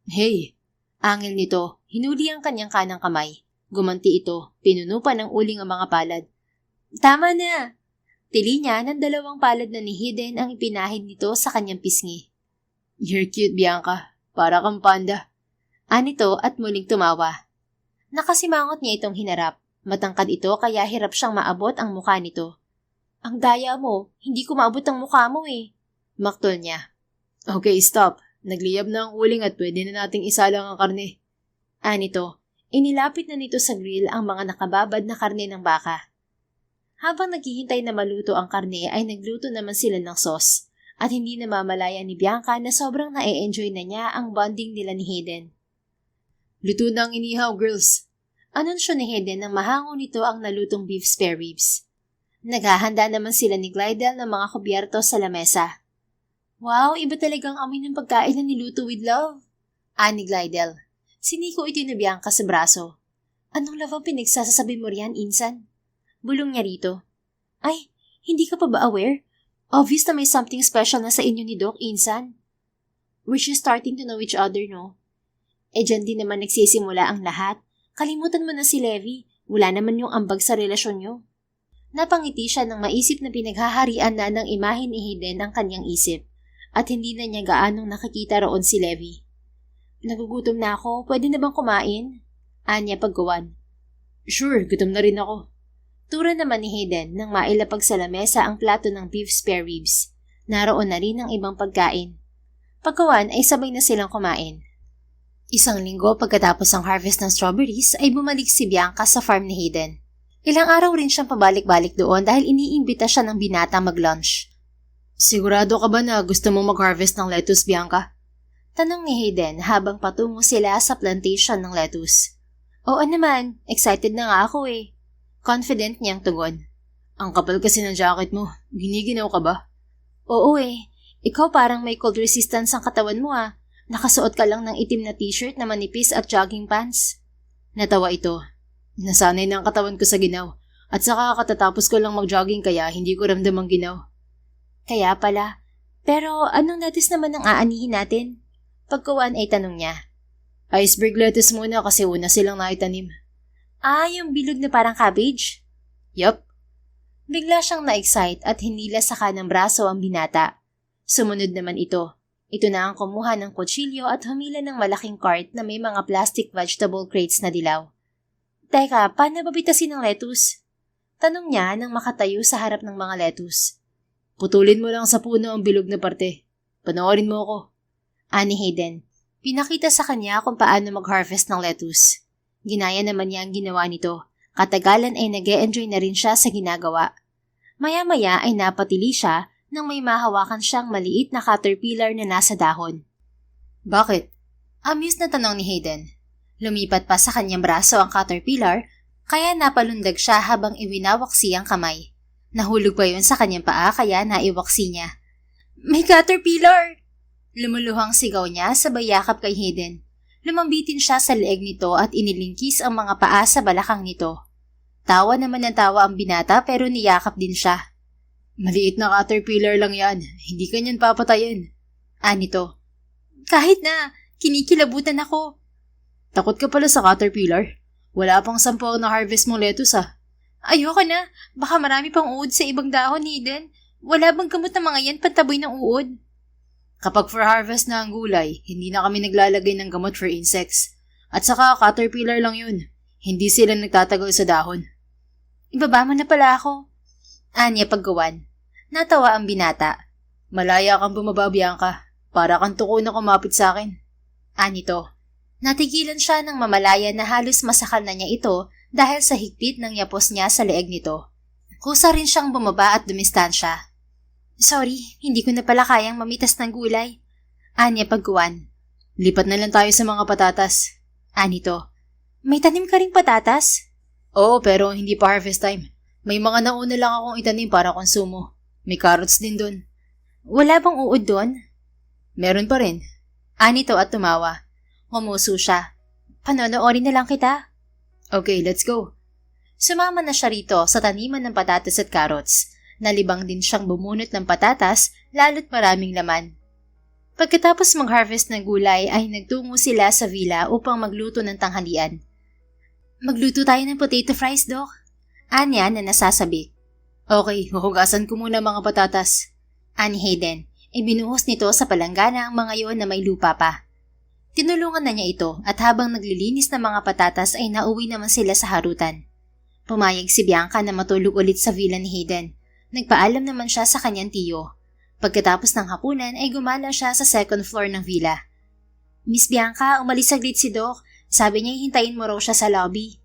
Hey! Angil nito, hinuli ang kanyang kanang kamay. Gumanti ito, pinuno pa ng uling ang mga palad. Tama na! Tili niya ng 2 palad na ni Hayden ang ipinahid nito sa kanyang pisngi. You're cute, Bianca. Para kang panda. Anito at muling tumawa. Nakasimangot niya itong hinarap. Matangkad ito kaya hirap siyang maabot ang mukha nito. Ang daya mo, hindi ko maabot ang mukha mo eh. Maktol niya. Okay, stop. Nagliyab na ang uling at pwede na nating isalang ang karne. Anito, inilapit na nito sa grill ang mga nakababad na karne ng baka. Habang naghihintay na maluto ang karne ay nagluto naman sila ng sauce at hindi namamalaya ni Bianca na sobrang na-enjoy na niya ang bonding nila ni Hayden. Luto na ang inihaw, girls. Anunsyo ni Hayden nang mahango nito ang nalutong beef spare ribs. Naghahanda naman sila ni Glidel ng mga kubyerto sa lamesa. Wow, iba talagang amoy ng pagkain na niluto with love. Ani Glidel. Siniko ito ni Bianca sa braso. Anong love ang pinagsasasabi mo riyan, Insan? Bulong niya rito. Ay, hindi ka pa ba aware? Obvious na may something special na sa inyo ni Doc, Insan. We're just starting to know each other, no? Dyan din naman nagsisimula ang lahat. Kalimutan mo na si Levi. Wala naman yung ambag sa relasyon nyo. Napangiti siya nang maisip na pinaghaharian na ng imahe ni Hayden ang kanyang isip at hindi na niya gaanong nakikita roon si Levi. Nagugutom na ako. Pwede na bang kumain? Anya paggawan. Sure, gutom na rin ako. Tura naman ni Hayden nang mailapag sa lamesa ang plato ng beef spare ribs. Naroon na rin ang ibang pagkain. Paggawan ay sabay na silang kumain. Isang linggo pagkatapos ng harvest ng strawberries ay bumalik si Bianca sa farm ni Hayden. Ilang araw rin siyang pabalik-balik doon dahil iniimbita siya ng binata mag-lunch. Sigurado ka ba na gusto mong mag-harvest ng lettuce, Bianca? Tanong ni Hayden habang patungo sila sa plantation ng lettuce. Oo naman, excited na nga ako eh. Confident niyang tugon. Ang kapal kasi ng jacket mo, giniginaw ka ba? Oo eh, ikaw parang may cold resistance ang katawan mo ah. Nakasuot ka lang ng itim na t-shirt na manipis at jogging pants. Natawa ito. Nasanay na ang katawan ko sa ginaw. At saka katatapos ko lang mag-jogging kaya hindi ko ramdam ang ginaw. Kaya pala. Pero anong lettuce naman ang aanihin natin? Pagkuwan ay tanong niya. Iceberg lettuce muna kasi una silang naitanim. Ah, yung bilog na parang cabbage? Yup. Bigla siyang na-excite at hinila sa kanang braso ang binata. Sumunod naman ito. Ito na ang kumuha ng kutsilyo at humila ng malaking cart na may mga plastic vegetable crates na dilaw. Teka, paano babitasin ang lettuce? Tanong niya nang makatayo sa harap ng mga lettuce. Putulin mo lang sa puno ang bilog na parte. Panoorin mo ako. Ani Hayden. Pinakita sa kanya kung paano mag-harvest ng lettuce. Ginaya naman niya ang ginawa nito. Katagalan ay nag-e-enjoy na rin siya sa ginagawa. Maya-maya ay napatili siya nang may mahawakan siyang maliit na caterpillar na nasa dahon. Bakit? Amused na tanong ni Hayden. Lumipat pa sa kanyang braso ang caterpillar, kaya napalundag siya habang iwinawaksi ang kamay. Nahulog pa yun sa kanyang paa kaya naiwaksi niya. May caterpillar! Lumuluhang sigaw niya sabay yakap kay Hayden. Lumambitin siya sa leeg nito at inilingkis ang mga paa sa balakang nito. Tawa naman ng tawa ang binata pero niyakap din siya. Maliit na caterpillar lang yan. Hindi ka niyan papatayin. Nito. Kahit na, kinikilabutan ako. Takot ka pala sa caterpillar? Wala pang 10 na harvest mong lettuce Ayoko na. Baka marami pang uod sa ibang dahon, Hayden. Wala bang gamot na mga yan pantaboy ng uod? Kapag for harvest na ang gulay, hindi na kami naglalagay ng gamot for insects. At saka caterpillar lang yun. Hindi sila nagtatagal sa dahon. Ibaba mo na pala ako. Anya paggawan. Natawa ang binata. Malaya kang bumaba, Bianca. Para kang tuko na kumapit sa akin. Nito. Natigilan siya ng mamalaya na halos masakal na niya ito dahil sa higpit ng yapos niya sa leeg nito. Kusa rin siyang bumaba at dumistansya. Sorry, hindi ko na pala kayang mamitas ng gulay. Anya pagkuwan. Lipat na lang tayo sa mga patatas. Nito. May tanim ka ring patatas? Oo, pero hindi pa harvest time. May mga nauna lang akong itanim para konsumo. May carrots din doon. Wala bang uod doon? Meron pa rin. Nito at tumawa. Humuso siya. Panonoorin na lang kita. Okay, let's go. Sumama na siya rito sa taniman ng patatas at carrots. Nalibang din siyang bumunot ng patatas lalo't maraming laman. Pagkatapos mag-harvest ng gulay ay nagtungo sila sa villa upang magluto ng tanghalian. Magluto tayo ng potato fries, Doc. Anya na nasasabik. Okay, huhugasan ko muna mga patatas. Ani Hayden. Ibinuhos nito sa palanggana ang mga yon na may lupa pa. Tinulungan na niya ito at habang naglilinis ng mga patatas ay nauwi naman sila sa harutan. Pumayag si Bianca na matulog ulit sa villa ni Hayden. Nagpaalam naman siya sa kanyang tiyo. Pagkatapos ng hapunan ay gumala siya sa second floor ng villa. Miss Bianca, umalis saglit si Doc. Sabi niya hihintayin mo raw siya sa lobby.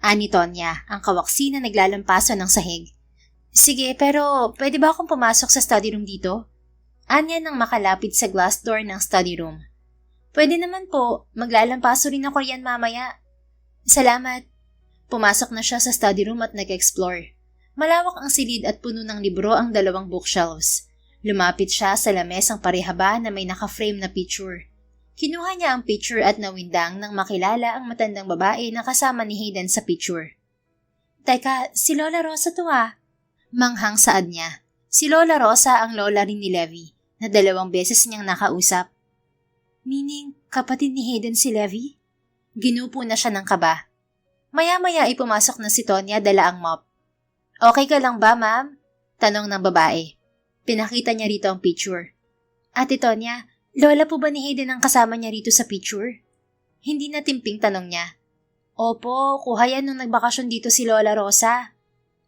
Ani Tonya, ang kawaksi na naglalampaso ng sahig. Sige, pero pwede ba akong pumasok sa study room dito? Anya nang makalapit sa glass door ng study room. Pwede naman po, maglalampaso rin ako riyan mamaya. Salamat. Pumasok na siya sa study room at nag-explore. Malawak ang silid at puno ng libro ang 2 bookshelves. Lumapit siya sa lamesang parehaba na may naka-frame na picture. Kinuha niya ang picture at nawindang nang makilala ang matandang babae na kasama ni Hayden sa picture. Teka, si Lola Rosa to Manghang saad niya. Si Lola Rosa ang lola rin ni Levi, na 2 beses niyang nakausap. Meaning, kapatid ni Hayden si Levi? Ginupo na siya ng kaba. Maya-maya ay pumasok na si Tonya dala ang mop. Okay ka lang ba, ma'am? Tanong ng babae. Pinakita niya rito ang picture. Ate Tonya, lola po ba ni Hayden ang kasama niya rito sa picture? Hindi na timping tanong niya. Opo, kuha yan nung nagbakasyon dito si Lola Rosa.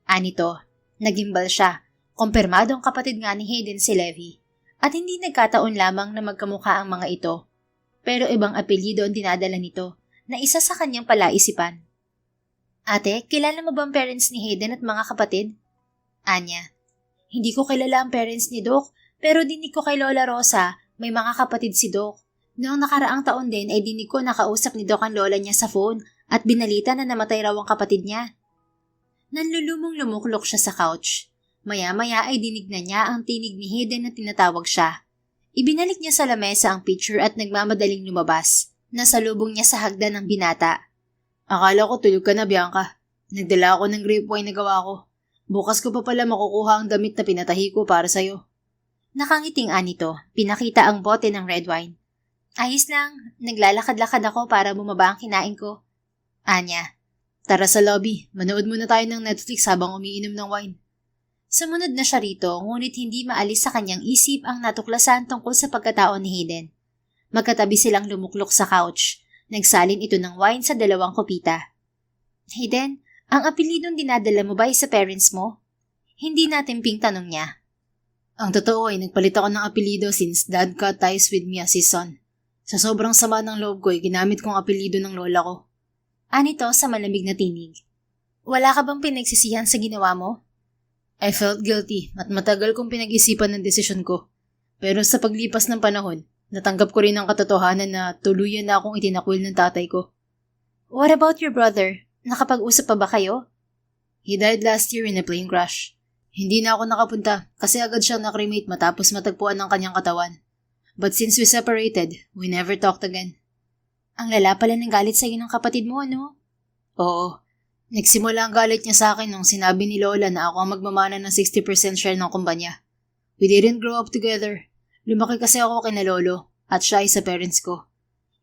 Anito, nagimbal siya. Kumpirmado ang kapatid nga ni Hayden si Levi. At hindi nagkataon lamang na magkamukha ang mga ito. Pero ibang apelyido ang dinadala nito na isa sa kanyang palaisipan. Ate, kilala mo ba ang parents ni Hayden at mga kapatid? Anya, hindi ko kilala ang parents ni Doc, pero dinig ko kay Lola Rosa, may mga kapatid si Doc. Noong nakaraang taon din ay dinig ko nakausap ni Doc ang lola niya sa phone at binalita na namatay raw ang kapatid niya. Nanlulumong lumuklok siya sa couch. Maya-maya ay dinig na niya ang tinig ni Hayden na tinatawag siya. Ibinalik niya sa lamesa ang picture at nagmamadaling lumabas. Nasalubong niya sa hagdan ng binata. Akala ko tulog ka na, Bianca. Nagdala ako ng grape wine na gawa ko. Bukas ko pa pala makukuha ang damit na pinatahi ko para sa'yo. Nakangiting nito, pinakita ang bote ng red wine. Ayos lang, naglalakad-lakad ako para bumaba ang kinain ko. Anya, tara sa lobby, manood muna tayo ng Netflix habang umiinom ng wine. Sumunod na siya rito ngunit hindi maalis sa kanyang isip ang natuklasan tungkol sa pagkatao ni Hayden. Magkatabi silang lumuklok sa couch. Nagsalin ito ng wine sa 2 kopita. Hayden, ang apelidong dinadala mo ba ay sa parents mo? Hindi natin ping tanong niya. Ang totoo ay nagpalit ako ng apelido since dad cut ties with me as his son. Sa sobrang sama ng loob ko ay ginamit kong apelido ng lola ko. Anito sa malamig na tinig. Wala ka bang pinagsisihan sa ginawa mo? I felt guilty at matagal kong pinag-isipan ng desisyon ko. Pero sa paglipas ng panahon, natanggap ko rin ang katotohanan na tuluyan na akong itinakwil ng tatay ko. What about your brother? Nakapag-usap pa ba kayo? He died last year in a plane crash. Hindi na ako nakapunta kasi agad siyang nakremate matapos matagpuan ng kanyang katawan. But since we separated, we never talked again. Ang lala pala ng galit sa'yo ng kapatid mo, ano? Oo. Nagsimula ang galit niya sa akin nung sinabi ni Lola na ako ang magmamana ng 60% share ng kumpanya. We didn't grow up together. Lumaki kasi ako kina Lolo at siya ay sa parents ko.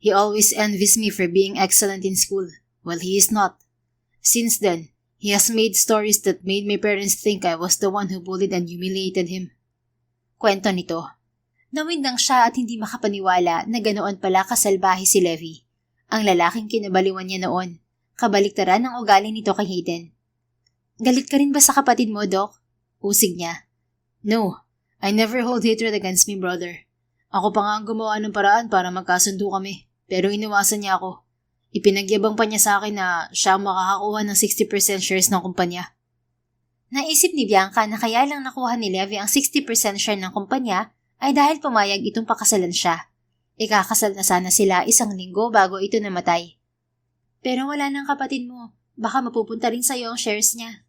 He always envies me for being excellent in school, while he is not. Since then, he has made stories that made my parents think I was the one who bullied and humiliated him. Kwento nito. Nawindang siya at hindi makapaniwala na ganoon pala kasalbahe si Levi. Ang lalaking kinabaliwan niya noon. Kabaliktaran ang ugali nito kay Hayden. Galit ka rin ba sa kapatid mo, Doc? Usig niya. No, I never hold hatred against my brother. Ako pa nga ang gumawa ng paraan para magkasundo kami, pero iniwasan niya ako. Ipinagyabang pa niya sa akin na siya makakakuha ng 60% shares ng kumpanya. Naisip ni Bianca na kaya lang nakuha ni Levi ang 60% share ng kumpanya ay dahil pumayag itong pakasalan siya. Ikakasal na sana sila 1 linggo bago ito namatay. Pero wala ng kapatid mo. Baka mapupunta rin sa'yo ang shares niya.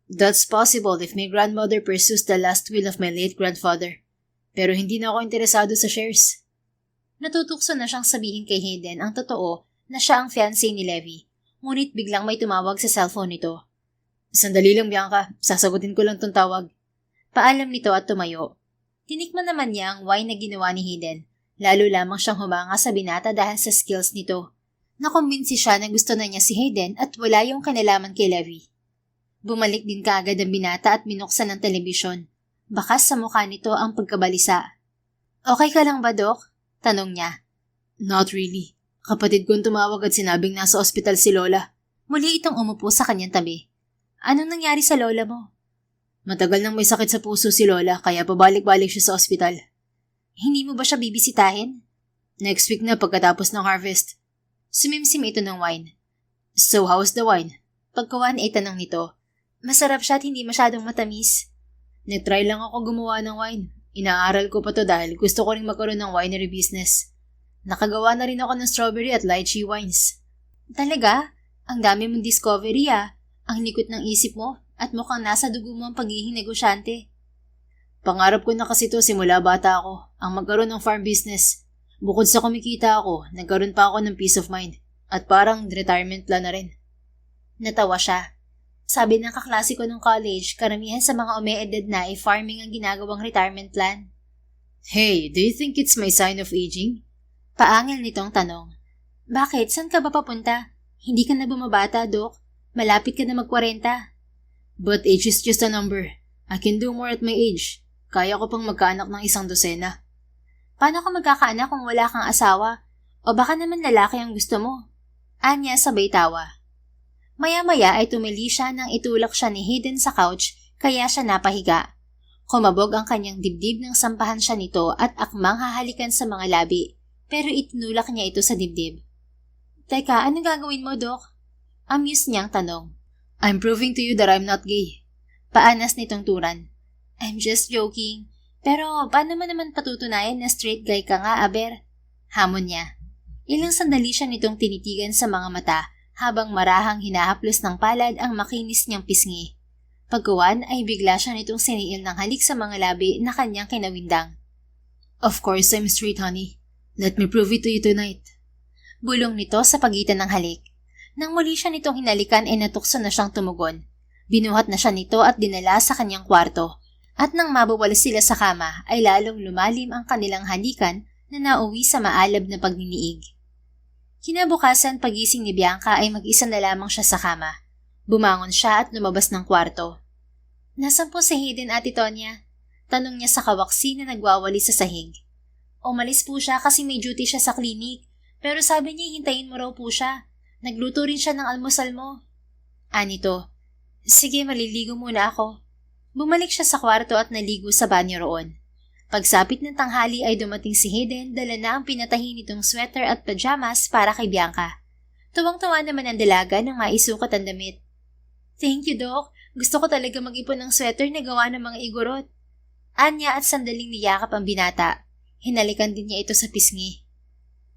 That's possible if my grandmother pursues the last will of my late grandfather. Pero hindi na ako interesado sa shares. Natutukso na siyang sabihin kay Hayden ang totoo na siya ang fiancé ni Levi. Ngunit biglang may tumawag sa cellphone nito. Sandali lang, Bianca. Sasagutin ko lang tong tawag. Paalam nito at tumayo. Tinikman naman niya ang wine na ginawa ni Hayden. Lalo lamang siyang humanga sa binata dahil sa skills nito. Nakumbinsi siya na gusto na niya si Hayden at wala yung kinalaman kay Levi. Bumalik din kaagad ang binata at minuksan ng telebisyon. Bakas sa mukha nito ang pagkabalisa. Okay ka lang ba, Doc? Tanong niya. Not really. Kapatid kong tumawag at sinabing nasa ospital si Lola. Muli itong umupo sa kanyang tabi. Anong nangyari sa lola mo? Matagal nang may sakit sa puso si Lola kaya pabalik-balik siya sa ospital. Hindi mo ba siya bibisitahin? Next week na pagkatapos ng harvest. Sumimsim ito ng wine. So how's the wine? Pagkawan ay tanong nito. Masarap siya at hindi masyadong matamis. Nag-try lang ako gumawa ng wine. Inaaral ko pa to dahil gusto ko rin magkaroon ng winery business. Nakagawa na rin ako ng strawberry at lychee wines. Talaga? Ang dami mong discovery ah. Ang likot ng isip mo at mukhang nasa dugo mo ang pagiging negosyante. Pangarap ko na kasi to simula bata ako, ang magkaroon ng farm business. Bukod sa kumikita ako, nagkaroon pa ako ng peace of mind. At parang retirement plan na rin. Natawa siya. Sabi ng kaklase ko nung college, karamihan sa mga umeedad na ay farming ang ginagawang retirement plan. Hey, do you think it's my sign of aging? Paangil nitong tanong. Bakit? Saan ka ba papunta? Hindi ka na bumabata, Doc. Malapit ka na mag-40. But age is just a number. I can do more at my age. Kaya ko pang magkaanak ng 1 dosena. Paano ka magkakaanak kung wala kang asawa? O baka naman lalaki ang gusto mo? Anya sabay tawa. Maya-maya ay tumili siya nang itulak siya ni Hayden sa couch kaya siya napahiga. Kumabog ang kanyang dibdib nang sampahan siya nito at akmang hahalikan sa mga labi, pero itinulak niya ito sa dibdib. Teka, anong gagawin mo, Doc? Amused niyang tanong. I'm proving to you that I'm not gay. Paanas nitong turan. I'm just joking. Pero paano mo naman patutunayan na straight guy ka nga, Aber? Hamon niya. Ilang sandali siya nitong tinitigan sa mga mata habang marahang hinahaplos ng palad ang makinis niyang pisngi. Pagkawan ay bigla siya nitong siniil ng halik sa mga labi na kanyang kinawindang. Of course I'm straight, honey. Let me prove it to you tonight. Bulong nito sa pagitan ng halik. Nang muli siya nitong hinalikan ay natukso na siyang tumugon. Binuhat na siya nito at dinala sa kanyang kwarto. At nang mabawalas sila sa kama ay lalong lumalim ang kanilang halikan na nauwi sa maalab na pagnindiig. Kinabukasan pagising ni Bianca ay mag-isa na lamang siya sa kama. Bumangon siya at lumabas ng kwarto. Nasaan po si Hayden, Ate Tonya? Tanong niya sa kawaksi na nagwawali sa sahig. Umalis po siya kasi may duty siya sa klinik, pero sabi niya hintayin mo raw po siya. Nagluto rin siya ng almusal mo. Anito, sige maliligo muna ako. Bumalik siya sa kwarto at naligo sa banyo roon. Pagsapit ng tanghali ay dumating si Hayden, dala na ang pinatahi nitong sweater at pajamas para kay Bianca. Tuwang-tuwa naman ang dalaga nang maisukat ang damit. "Thank you, Doc. Gusto ko talaga mag-ipon ng sweater na gawa ng mga igorot." Anya at sandaling niyakap ang binata. Hinalikan din niya ito sa pisngi.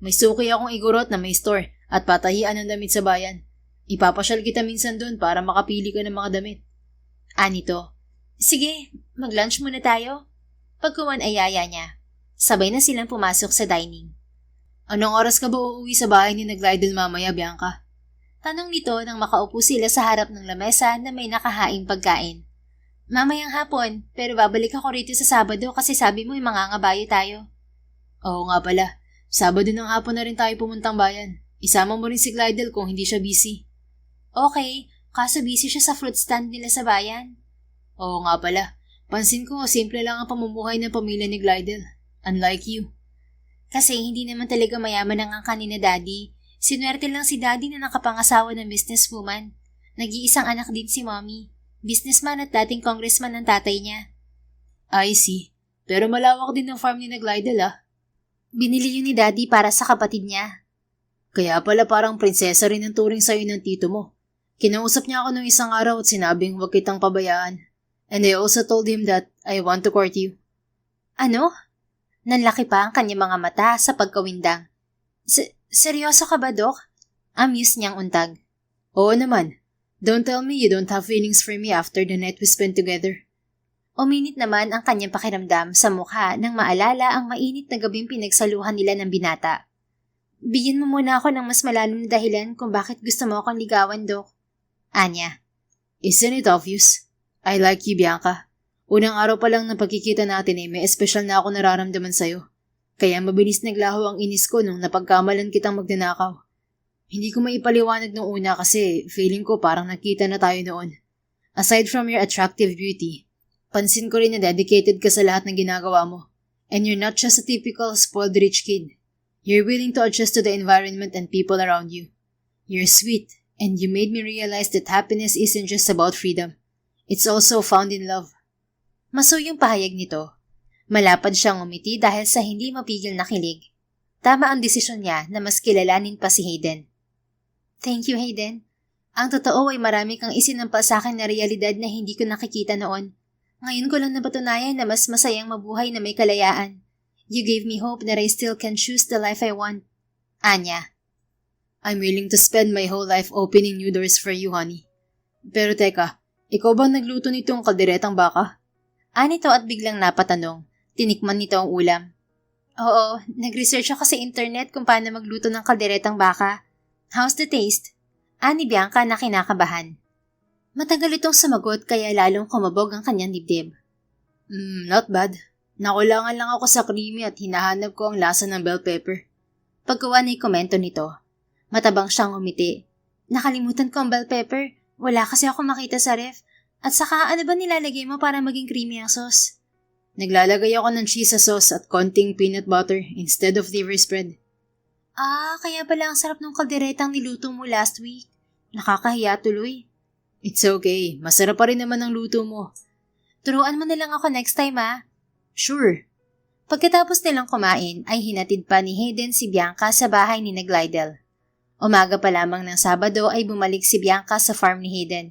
May suki akong igorot na may store at patahian ng damit sa bayan. Ipapasyal kita minsan doon para makapili ka ng mga damit. Anito, "Sige, mag-lunch muna tayo." Pagkuman ay yaya niya. Sabay na silang pumasok sa dining. Anong oras ka ba uuwi sa bahay ni Glidel mamaya, Bianca? Tanong nito nang makaupo sila sa harap ng lamesa na may nakahaing pagkain. "Mamayang hapon, pero babalik ako rito sa Sabado kasi sabi mo mangangabayo tayo." Oo nga pala. Sabado ng hapon na rin tayo pumuntang bayan. Isama mo rin si Glidel kung hindi siya busy. Okay, kaso busy siya sa fruit stand nila sa bayan. Oo nga pala. Pansin ko, simple lang ang pamumuhay ng pamilya ni Glidel. Unlike you. Kasi hindi naman talaga mayaman ang angkan ni Daddy. Sinuwerte lang si Daddy na nakapangasawa ng businesswoman. Nag-iisang anak din si Mommy. Businessman at dating congressman ng tatay niya. I see. Pero malawak din ang farm ni Glidel ah. Binili yun ni Daddy para sa kapatid niya. Kaya pala parang prinsesa rin ang turing sa'yo ng tito mo. Kinausap niya ako nung isang araw at sinabing huwag kitang pabayaan. And I also told him that I want to court you. Ano? Nanlaki pa ang kanyang mga mata sa pagkawindang. Seryoso ka ba, Doc? Amused niyang untag. Oo naman. Don't tell me you don't have feelings for me after the night we spent together. Uminit naman ang kanyang pakiramdam sa mukha nang maalala ang mainit na gabing pinagsaluhan nila ng binata. Bigyan mo muna ako ng mas malalim na dahilan kung bakit gusto mo akong ligawan, Doc. Anya. Isn't it obvious? I like you, Bianca. Unang araw pa lang ng pagkikita natin may espesyal na ako nararamdaman sa'yo. Kaya mabilis naglaho ang inis ko nung napagkamalan kitang magnanakaw. Hindi ko maipaliwanag nung una kasi feeling ko parang nakita na tayo noon. Aside from your attractive beauty, pansin ko rin na dedicated ka sa lahat ng ginagawa mo. And you're not just a typical spoiled rich kid. You're willing to adjust to the environment and people around you. You're sweet, and you made me realize that happiness isn't just about freedom. It's also found in love. Masuyong pahayag nito. Malapad siyang umiti dahil sa hindi mapigil na kilig. Tama ang desisyon niya na mas kilalanin pa si Hayden. Thank you, Hayden. Ang totoo ay marami kang isinampa sa akin na realidad na hindi ko nakikita noon. Ngayon ko lang napatunayan na mas masayang mabuhay na may kalayaan. You gave me hope that I still can choose the life I want. Anya. I'm willing to spend my whole life opening new doors for you, honey. Pero teka, ikaw bang nagluto nitong kalderetang baka? Anito at biglang napatanong. Tinikman nito ang ulam. Oo, nag-research ako sa internet kung paano magluto ng kalderetang baka. How's the taste? Ani Bianca na kinakabahan. Matagal itong sumagot kaya lalong kumabog ang kanyang dibdib. Not bad. Nakulangan lang ako sa creamy at hinahanap ko ang lasa ng bell pepper. Pagkawa na komento nito. Matabang siyang umiti. Nakalimutan ko ang bell pepper. Wala kasi ako makita sa ref. At saka ano ba nilalagay mo para maging creamy ang sauce? Naglalagay ako ng cheese sauce at konting peanut butter instead of liver spread. Kaya pala ang sarap ng kalderetang niluto mo last week. Nakakahiya tuloy. It's okay. Masarap pa rin naman ang luto mo. Turuan mo na lang ako next time Sure. Pagkatapos nilang kumain ay hinatid pa ni Hayden si Bianca sa bahay ni Glidel. Umaga pa lamang ng Sabado ay bumalik si Bianca sa farm ni Hayden.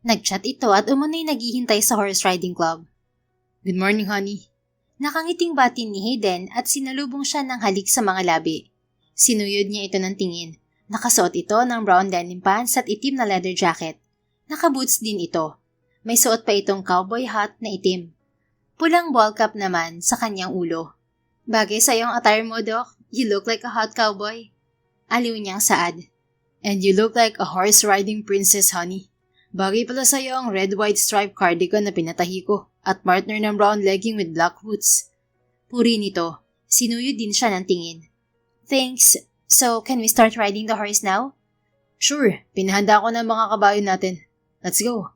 Nagchat ito at umunoy naghihintay sa horse riding club. Good morning, honey. Nakangiting batin ni Hayden at sinalubong siya ng halik sa mga labi. Sinuyod niya ito ng tingin. Nakasuot ito ng brown denim pants at itim na leather jacket. Nakaboots din ito. May suot pa itong cowboy hat na itim. Pulang ball cap naman sa kanyang ulo. Bagay sa iyong attire mo, Doc. You look like a hot cowboy. Aliw niyang saad. And you look like a horse-riding princess, honey. Bagay pala sa iyo ang red-white striped cardigan na pinatahi ko at partner ng brown legging with black boots. Puri nito. Sinuyod din siya ng tingin. Thanks. So, can we start riding the horse now? Sure. Pinahanda ko ng mga kabayo natin. Let's go.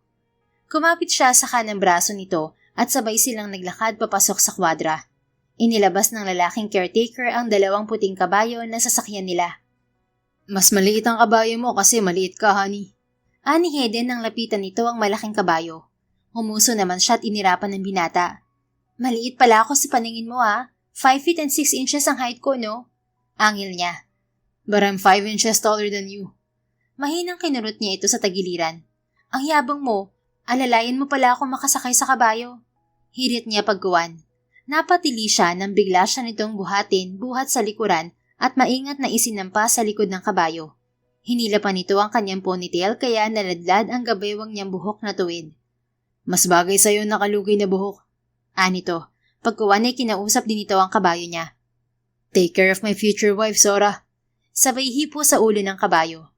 Kumapit siya sa kanang braso nito at sabay silang naglakad papasok sa kwadra. Inilabas ng lalaking caretaker ang 2 puting kabayo na sasakyan nila. Mas maliit ang kabayo mo kasi maliit ka, honey. Ani Hayden nang lapitan nito ang malaking kabayo. Humuso naman siya at inirapan ng binata. Maliit pala ako sa paningin mo 5 feet and 6 inches ang height ko, no? Angil niya. But I'm 5 inches taller than you. Mahinang kinurot niya ito sa tagiliran. Ang yabang mo, alalayan mo pala akong makasakay sa kabayo. Hirit niya pagkuwan. Napatili siya nang bigla siya nitong buhat sa likuran at maingat na isinampa sa likod ng kabayo. Hinila pa nito ang kanyang ponytail kaya naladlad ang gabaywang niyang buhok na tuwid. Mas bagay sa'yo nakalugay na buhok. Anito, pagkuwan ay kinausap din ito ang kabayo niya. Take care of my future wife, Sora. Sabay hipo sa ulo ng kabayo.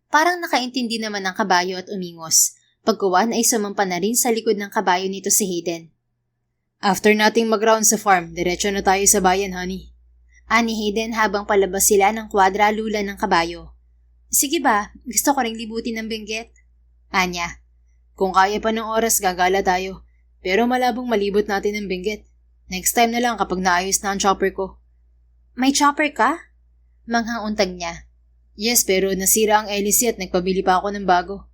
Parang nakaintindi naman ng kabayo at umingos. Pagkuwan ay sumampa na rin sa likod ng kabayo nito si Hayden. After nating mag-round sa farm, diretso na tayo sa bayan, honey. Ani Hayden habang palabas sila ng kwadralula ng kabayo. Sige ba, gusto ko ring libutin ng Benguet. Anya. Kung kaya pa ng oras, gagala tayo. Pero malabong malibot natin ng Benguet. Next time na lang kapag naayos na ang chopper ko. May chopper ka? Manghang untag niya. Yes, pero nasira ang hélice at nagpabili pa ako ng bago.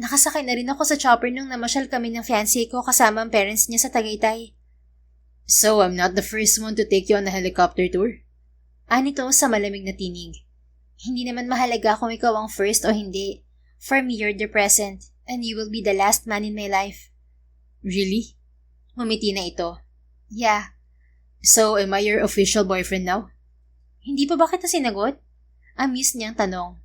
Nakasakay na rin ako sa chopper nung namasyal kami ng fiancé ko kasama ang parents niya sa Tagaytay. So, I'm not the first one to take you on a helicopter tour? Anito sa malamig na tinig. Hindi naman mahalaga kung ikaw ang first o hindi. For me, you're the present, and you will be the last man in my life. Really? Ngumiti na ito. Yeah. So, am I your official boyfriend now? Hindi pa ba kita sinagot? Amused niyang tanong.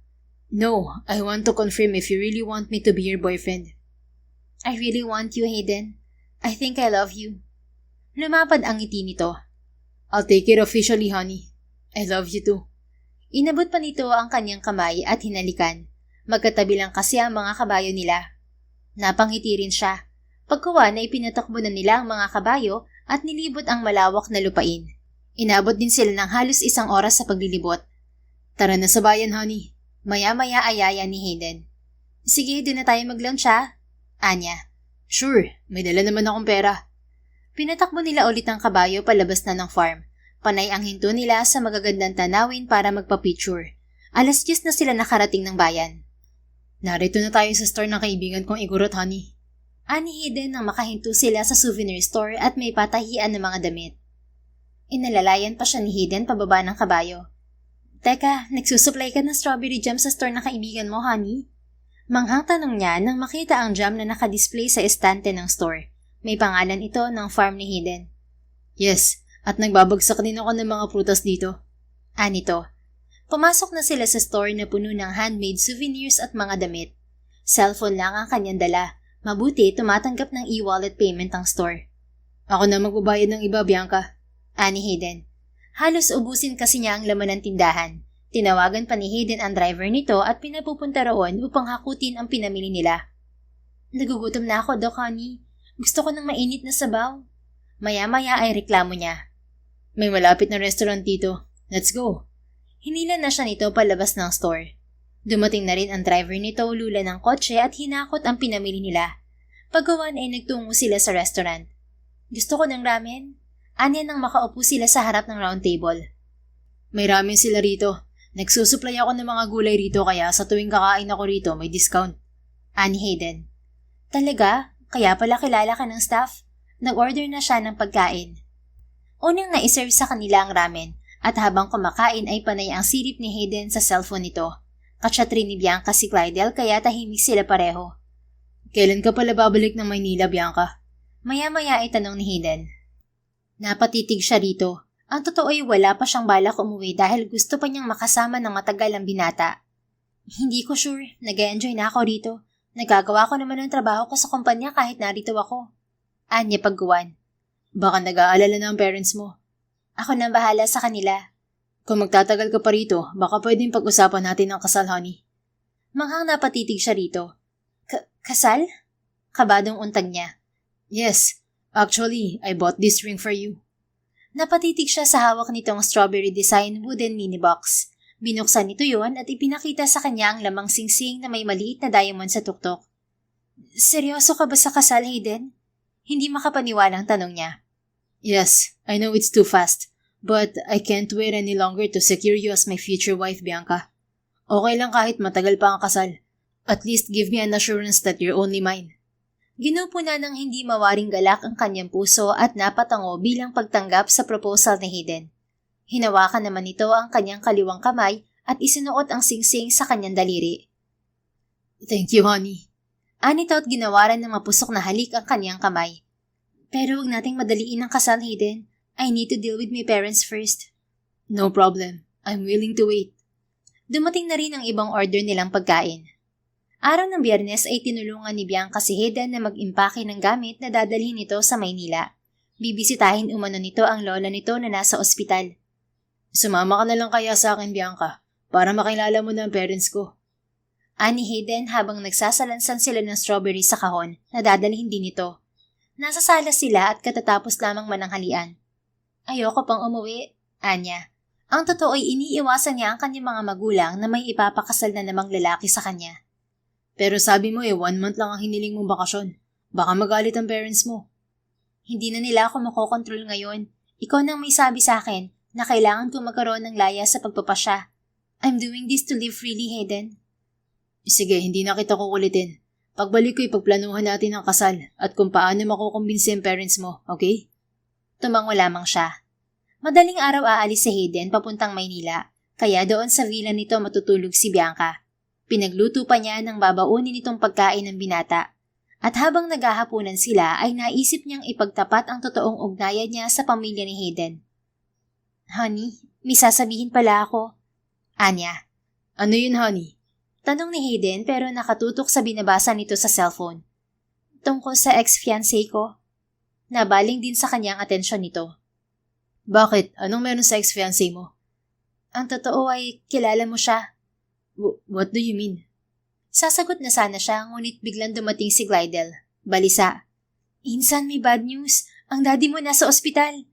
No, I want to confirm if you really want me to be your boyfriend. I really want you, Hayden. I think I love you. Lumapad ang ngiti nito. I'll take it officially, honey. I love you too. Inabot pa nito ang kanyang kamay at hinalikan. Magkatabi lang kasi ang mga kabayo nila. Napangiti rin siya. Pagkuwan ay pinatakbo na nila ang mga kabayo at nilibot ang malawak na lupain. Inabot din sila ng halos 1 oras sa paglilibot. Tara na sa bayan, honey. Maya-maya ayaya ni Hayden. Sige, doon na tayo mag-lunch Anya. Sure, may dala naman akong pera. Pinatakbo nila ulit ang kabayo palabas na ng farm. Panay ang hinto nila sa magagandang tanawin para magpa-picture. 10:00 na sila nakarating ng bayan. Narito na tayo sa store ng kaibigan kong igurot, honey. Ani Hayden nang makahinto sila sa souvenir store at may patahian ng mga damit. Inalalayan pa siya ni Hayden pababa ng kabayo. Teka, nagsusupply ka ng strawberry jam sa store ng kaibigan mo, honey? Manghang tanong niya nang makita ang jam na nakadisplay sa estante ng store. May pangalan ito ng farm ni Hayden. Yes, at nagbabagsak din ako ng mga prutas dito. Anito. Pumasok na sila sa store na puno ng handmade souvenirs at mga damit. Cellphone lang ang kanyang dala. Mabuti tumatanggap ng e-wallet payment ang store. Ako na magbabayad ng iba, Bianca. Ani Hayden. Halos ubusin kasi niya ang laman ng tindahan. Tinawagan pa ni Hayden ang driver nito at pinapupunta roon upang hakutin ang pinamili nila. Nagugutom na ako, Doc Honey. Gusto ko ng mainit na sabaw. Maya-maya ay reklamo niya. May malapit na restaurant dito. Let's go. Hinila na siya nito palabas ng store. Dumating na rin ang driver nito lula ng kotse at hinakot ang pinamili nila. Paggawan ay nagtungo sila sa restaurant. Gusto ko ng ramen. Anya nang makaupo sila sa harap ng round table. May ramen sila rito. Nagsusupply ako ng mga gulay rito kaya sa tuwing kakain ako rito may discount. Ani Hayden. Talaga? Kaya pala kilala ka ng staff? Nag-order na siya ng pagkain. Unang naiserve sa kanila ang ramen at habang kumakain ay panay ang silip ni Hayden sa cellphone nito. Katsatri ni Bianca si Clydel kaya tahimik sila pareho. Kailan ka pala babalik ng Maynila, Bianca? Maya-maya ay tanong ni Hayden. Napatitig siya rito. Ang totoo ay wala pa siyang balak umuwi dahil gusto pa niyang makasama ng matagal ang binata. Hindi ko sure. Nag-enjoy na ako rito. Nagagawa ko naman ang trabaho ko sa kumpanya kahit narito ako. Anya pagguwan. Baka nag-aalala na ang parents mo. Ako nang bahala sa kanila. Kung magtatagal ka pa rito, baka pwedeng pag-usapan natin ang kasal, honey. Manghang napatitig siya rito. Kasal? Kabadong untag niya. Yes. Actually, I bought this ring for you. Napatitig siya sa hawak nitong strawberry design wooden mini box. Binuksan nito yon at ipinakita sa kanya ang lamang singsing na may maliit na diamond sa tuktok. Seryoso ka ba sa kasal, Hayden? Hindi makapaniwalang tanong niya. Yes, I know it's too fast, but I can't wait any longer to secure you as my future wife, Bianca. Okay lang kahit matagal pa ang kasal. At least give me an assurance that you're only mine. Ginupo na ng hindi mawaring galak ang kanyang puso at napatango bilang pagtanggap sa proposal ni Hayden. Hinawakan naman nito ang kanyang kaliwang kamay at isinuot ang singsing sa kanyang daliri. Thank you, honey. Anito at ginawaran ng mapusok na halik ang kanyang kamay. Pero huwag nating madaliin ang kasal, Hayden. I need to deal with my parents first. No problem. I'm willing to wait. Dumating na rin ang ibang order nilang pagkain. Araw ng Biyernes ay tinulungan ni Bianca si Hayden na mag-impake ng gamit na dadalhin nito sa Maynila. Bibisitahin umano nito ang lola nito na nasa ospital. Sumama ka na lang kaya sa akin, Bianca, para makilala mo na ang parents ko. Ani Hayden habang nagsasalansan sila ng strawberry sa kahon na dadalhin din nito. Nasa sala sila at katatapos lamang mananghalian. Ayoko pang umuwi, Anya. Ang totoo ay iniiwasan niya ang kanyang mga magulang na may ipapakasal na namang lalaki sa kanya. Pero sabi mo 1 month lang ang hiniling mong bakasyon. Baka magalit ang parents mo. Hindi na nila ako makokontrol ngayon. Ikaw nang may sabi sa akin na kailangan ko magkaroon ng laya sa pagpapasya. I'm doing this to live freely, Hayden. Sige, hindi na kita kukulitin. Pagbalik ko ipagplanuhan natin ang kasal at kung paano makukumbinsi ang parents mo, okay? Tumango lamang siya. Madaling araw aalis si Hayden papuntang Maynila, kaya doon sa villa nito matutulog si Bianca. Pinagluto pa niya ng babaunin nitong pagkain ng binata. At habang naghahapunan sila ay naisip niyang ipagtapat ang totoong ugnayan niya sa pamilya ni Hayden. Honey, may sasabihin pala ako. Anya. Ano yun, honey? Tanong ni Hayden pero nakatutok sa binabasa nito sa cellphone. Tungkol sa ex-fiancé ko. Nabaling din sa kanyang atensyon nito. Bakit? Anong meron sa ex-fiancé mo? Ang totoo ay kilala mo siya. What do you mean? Sasagot na sana siya ngunit biglang dumating si Glidel. Balisa. Insan, may bad news. Ang daddy mo nasa ospital.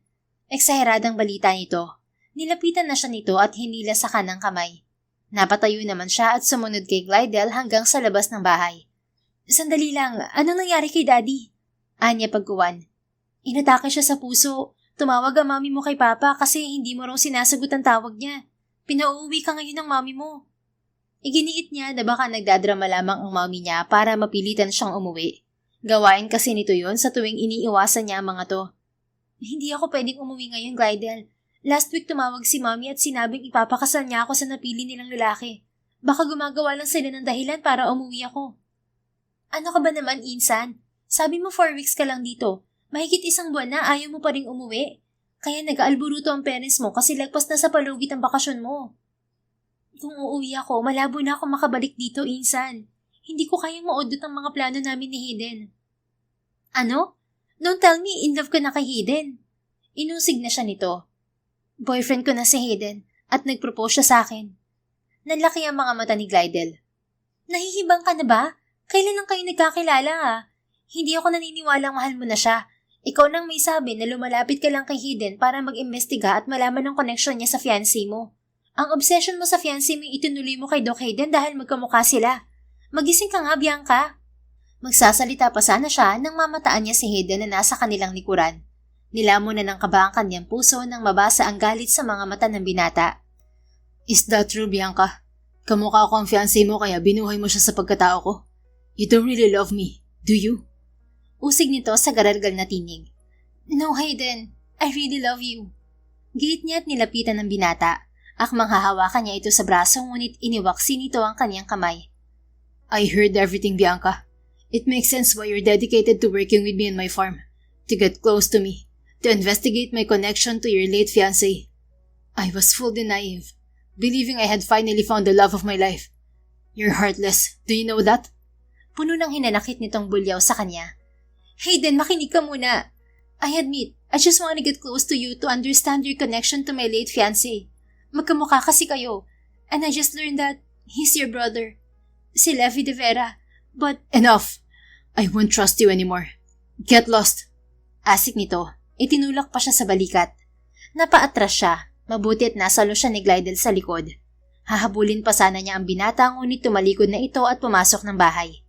Eksaheradang balita nito. Nilapitan na siya nito at hinila sa kanang kamay. Napatayo naman siya at sumunod kay Glidel hanggang sa labas ng bahay. Sandali lang, anong nangyari kay daddy? Anya pagkuwan. Inatake siya sa puso. Tumawag ang mami mo kay papa kasi hindi mo raw sinasagot ang tawag niya. Pinauuwi ka ngayon ng mami mo. Iginiit niya na baka nagdadrama lamang ang mami niya para mapilitan siyang umuwi. Gawain kasi nito yon sa tuwing iniiwasan niya ang mga to. Hindi ako pwedeng umuwi ngayon, Glidel. Last week tumawag si mami at sinabing ipapakasal niya ako sa napili nilang lalaki. Baka gumagawa lang sila ng dahilan para umuwi ako. Ano ka ba naman, Insan? Sabi mo 4 weeks ka lang dito. Mahigit 1 buwan na ayaw mo pa rin umuwi. Kaya nag-aalburuto ang parents mo kasi lagpas na sa palugit ang bakasyon mo. Kung uuwi ako, malabo na ako makabalik dito, Insan. Hindi ko kayang maudot ang mga plano namin ni Hayden. Ano? Don't tell me in love ka na kay Hayden. Inusig na siya nito. Boyfriend ko na si Hayden at nag-propose siya sa akin. Nanlaki ang mga mata ni Glidel. Nahihibang ka na ba? Kailan lang kayo nagkakilala ha? Hindi ako naniniwalang mahal mo na siya. Ikaw nang may sabi na lumalapit ka lang kay Hayden para mag-imbestiga at malaman ang connection niya sa fiancé mo. Ang obsession mo sa fiancé mo itinuloy mo kay Doc Hayden dahil magkamukha sila. Magising ka nga, Bianca. Magsasalita pa sana siya nang mamataan niya si Hayden na nasa kanilang likuran. Nilamon na ng kaba ang kanyang puso nang mabasa ang galit sa mga mata ng binata. Is that true, Bianca? Kamukha ko ang fiancé mo kaya binuhay mo siya sa pagkatao ko. You don't really love me, do you? Usig nito sa garargal na tinig. No, Hayden. I really love you. Giit niya at nilapitan ng binata. Akmang hahawakan niya ito sa braso ngunit iniwaksi nito ang kanyang kamay. I heard everything, Bianca. It makes sense why you're dedicated to working with me on my farm. To get close to me. To investigate my connection to your late fiancé. I was fooled and naive, believing I had finally found the love of my life. You're heartless. Do you know that? Puno ng hinanakit nitong bulyaw sa kanya. Hayden, makinig ka muna. I admit, I just want to get close to you to understand your connection to my late fiancé. Magkamukha kasi kayo. And I just learned that he's your brother. Si Levi de Vera. But enough! I won't trust you anymore. Get lost! Asik nito. Itinulak pa siya sa balikat. Napaatras siya. Mabuti't nasalo siya ni Glidel sa likod. Hahabulin pa sana niya ang binata ngunit tumalikod na ito at pumasok ng bahay.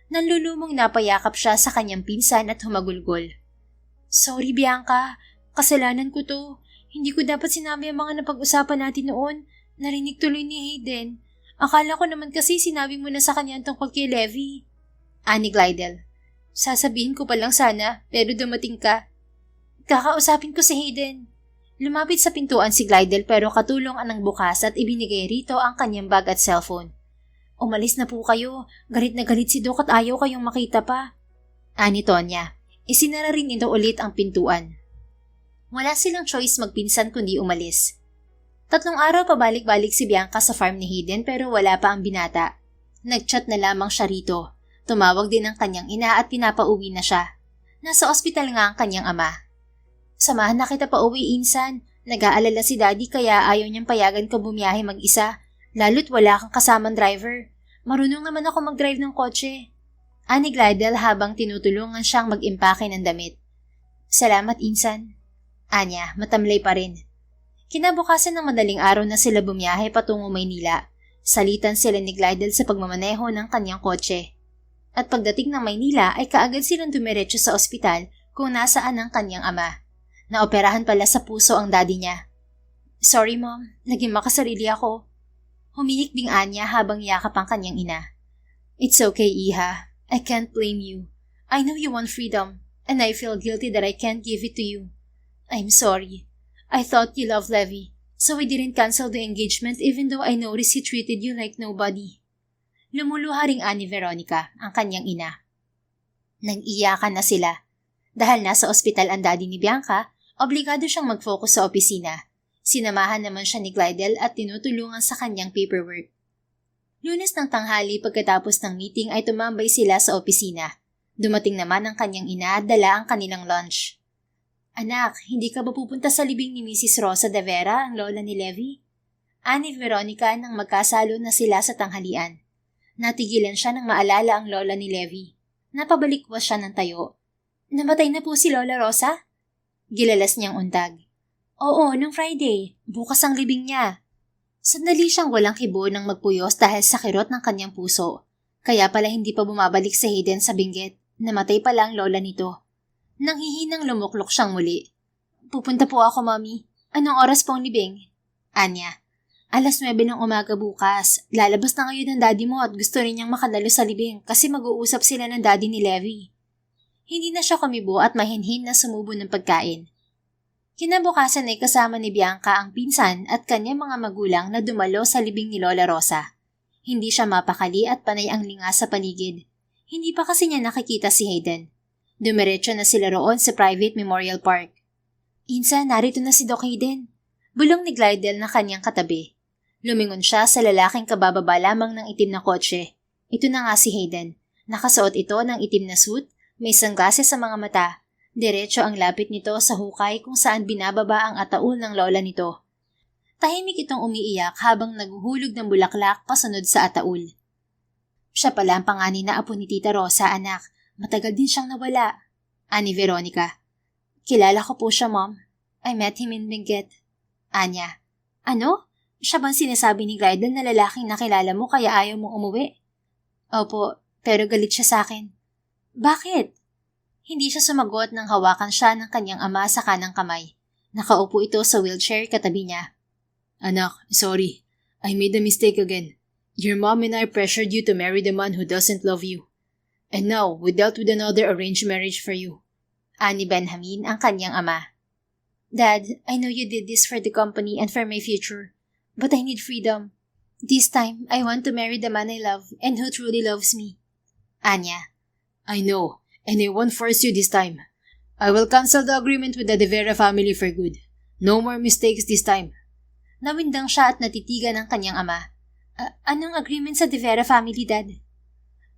Nanlulumong napayakap siya sa kanyang pinsan at humagulgol. Sorry, Bianca. Kasalanan ko to. Hindi ko dapat sinabi ang mga napag-usapan natin noon. Narinig tuloy ni Hayden. Akala ko naman kasi sinabi mo na sa kanya tungkol kay Levi. Ani Glidel. Sasabihin ko pa lang sana, pero dumating ka. Kakausapin ko si Hayden. Lumapit sa pintuan si Glidel pero katulong ang bukas at ibinigay rito ang kanyang bag at cellphone. Umalis na po kayo. Galit na galit si Doc at ayaw kayong makita pa. Ani Tonya. Isinara rin ito ulit ang pintuan. Wala silang choice magpinsan kundi umalis. 3 araw pabalik-balik si Bianca sa farm ni Hayden pero wala pa ang binata. Nag-chat na lamang siya rito. Tumawag din ang kanyang ina at pinapauwi na siya. Nasa ospital nga ang kanyang ama. Samahan na kita pa uwi, Insan. Nag-aalala si Daddy kaya ayaw niyang payagan ka bumiyahe mag-isa. Lalo't wala kang kasamang driver. Marunong naman ako mag-drive ng kotse. Ani Glidel habang tinutulungan siyang mag-impake ng damit. Salamat, Insan. Anya, matamlay pa rin. Kinabukasan ng madaling araw na sila bumiyahe patungo Maynila. Salitan sila ni Glidel sa pagmamaneho ng kanyang kotse. At pagdating ng Maynila ay kaagad silang dumiretso sa ospital kung nasaan ang kanyang ama. Naoperahan pala sa puso ang daddy niya. Sorry mom, naging makasarili ako. Humihikbing Anya habang yakap ang kanyang ina. It's okay, Iha. I can't blame you. I know you want freedom, and I feel guilty that I can't give it to you. I'm sorry. I thought you loved Levi, so I didn't cancel the engagement even though I noticed he treated you like nobody. Lumuluha ring Ani Veronica, ang kanyang ina. Nag-iyakan na sila. Dahil nasa ospital ang daddy ni Bianca, obligado siyang mag-focus sa opisina. Sinamahan naman siya ni Glidel at tinutulungan sa kanyang paperwork. Lunes ng tanghali pagkatapos ng meeting ay tumambay sila sa opisina. Dumating naman ang kanyang ina at dala ang kanilang lunch. Anak, hindi ka ba pupunta sa libing ni Mrs. Rosa de Vera, ang lola ni Levi? Ani Veronica nang magkasalo na sila sa tanghalian. Natigilan siya nang maalala ang lola ni Levi. Napabalikwas siya ng tayo. Namatay na po si Lola Rosa? Gilalas niyang untag. Oo, nung Friday. Bukas ang libing niya. Sandali siyang walang kibo nang magpuyos dahil sa kirot ng kanyang puso. Kaya pala hindi pa bumabalik si Hayden sa Benguet. Namatay pala ang lola nito. Nanghihinang lumuklok siyang muli. Pupunta po ako, Mami. Anong oras po ang libing? Anya. 9:00 ng umaga bukas. Lalabas na ngayon ng daddy mo at gusto rin niyang makadalo sa libing kasi mag-uusap sila ng daddy ni Levi. Hindi na siya kumibo at mahinhin na sumubo ng pagkain. Kinabukasan ay kasama ni Bianca ang pinsan at kanyang mga magulang na dumalo sa libing ni Lola Rosa. Hindi siya mapakali at panay ang linga sa paligid. Hindi pa kasi niya nakikita si Hayden. Dumiretso na sila roon sa private memorial park. Insa, narito na si Doc Hayden. Bulong ni Glidel na kanyang katabi. Lumingon siya sa lalaking kabababa lamang ng itim na kotse. Ito na nga si Hayden. Nakasuot ito ng itim na suit, may sunglasses sa mga mata. Diretso ang lapit nito sa hukay kung saan binababa ang ataul ng lola nito. Tahimik itong umiiyak habang naguhulog ng bulaklak pasunod sa ataul. Siya pala ang panganay na apo ni Tita Rosa, anak. Matagal din siyang nawala. Ani Veronica. Kilala ko po siya, Mom. I met him in Benguet. Anya. Ano? Siya bang sinasabi ni Glidel na lalaking nakilala mo kaya ayaw mong umuwi? Opo, pero galit siya sa akin. Bakit? Hindi siya sumagot nang hawakan siya ng kanyang ama sa kanang kamay. Nakaupo ito sa wheelchair katabi niya. Anak, sorry. I made a mistake again. Your mom and I pressured you to marry the man who doesn't love you. And now, we dealt with another arranged marriage for you. Ani Benjamin ang kanyang ama. Dad, I know you did this for the company and for my future. But I need freedom. This time, I want to marry the man I love and who truly loves me. Anya. I know, and I won't force you this time. I will cancel the agreement with the De Vera family for good. No more mistakes this time. Nawindang siya at natitigan ng kanyang ama. Anong agreement sa De Vera family, Dad?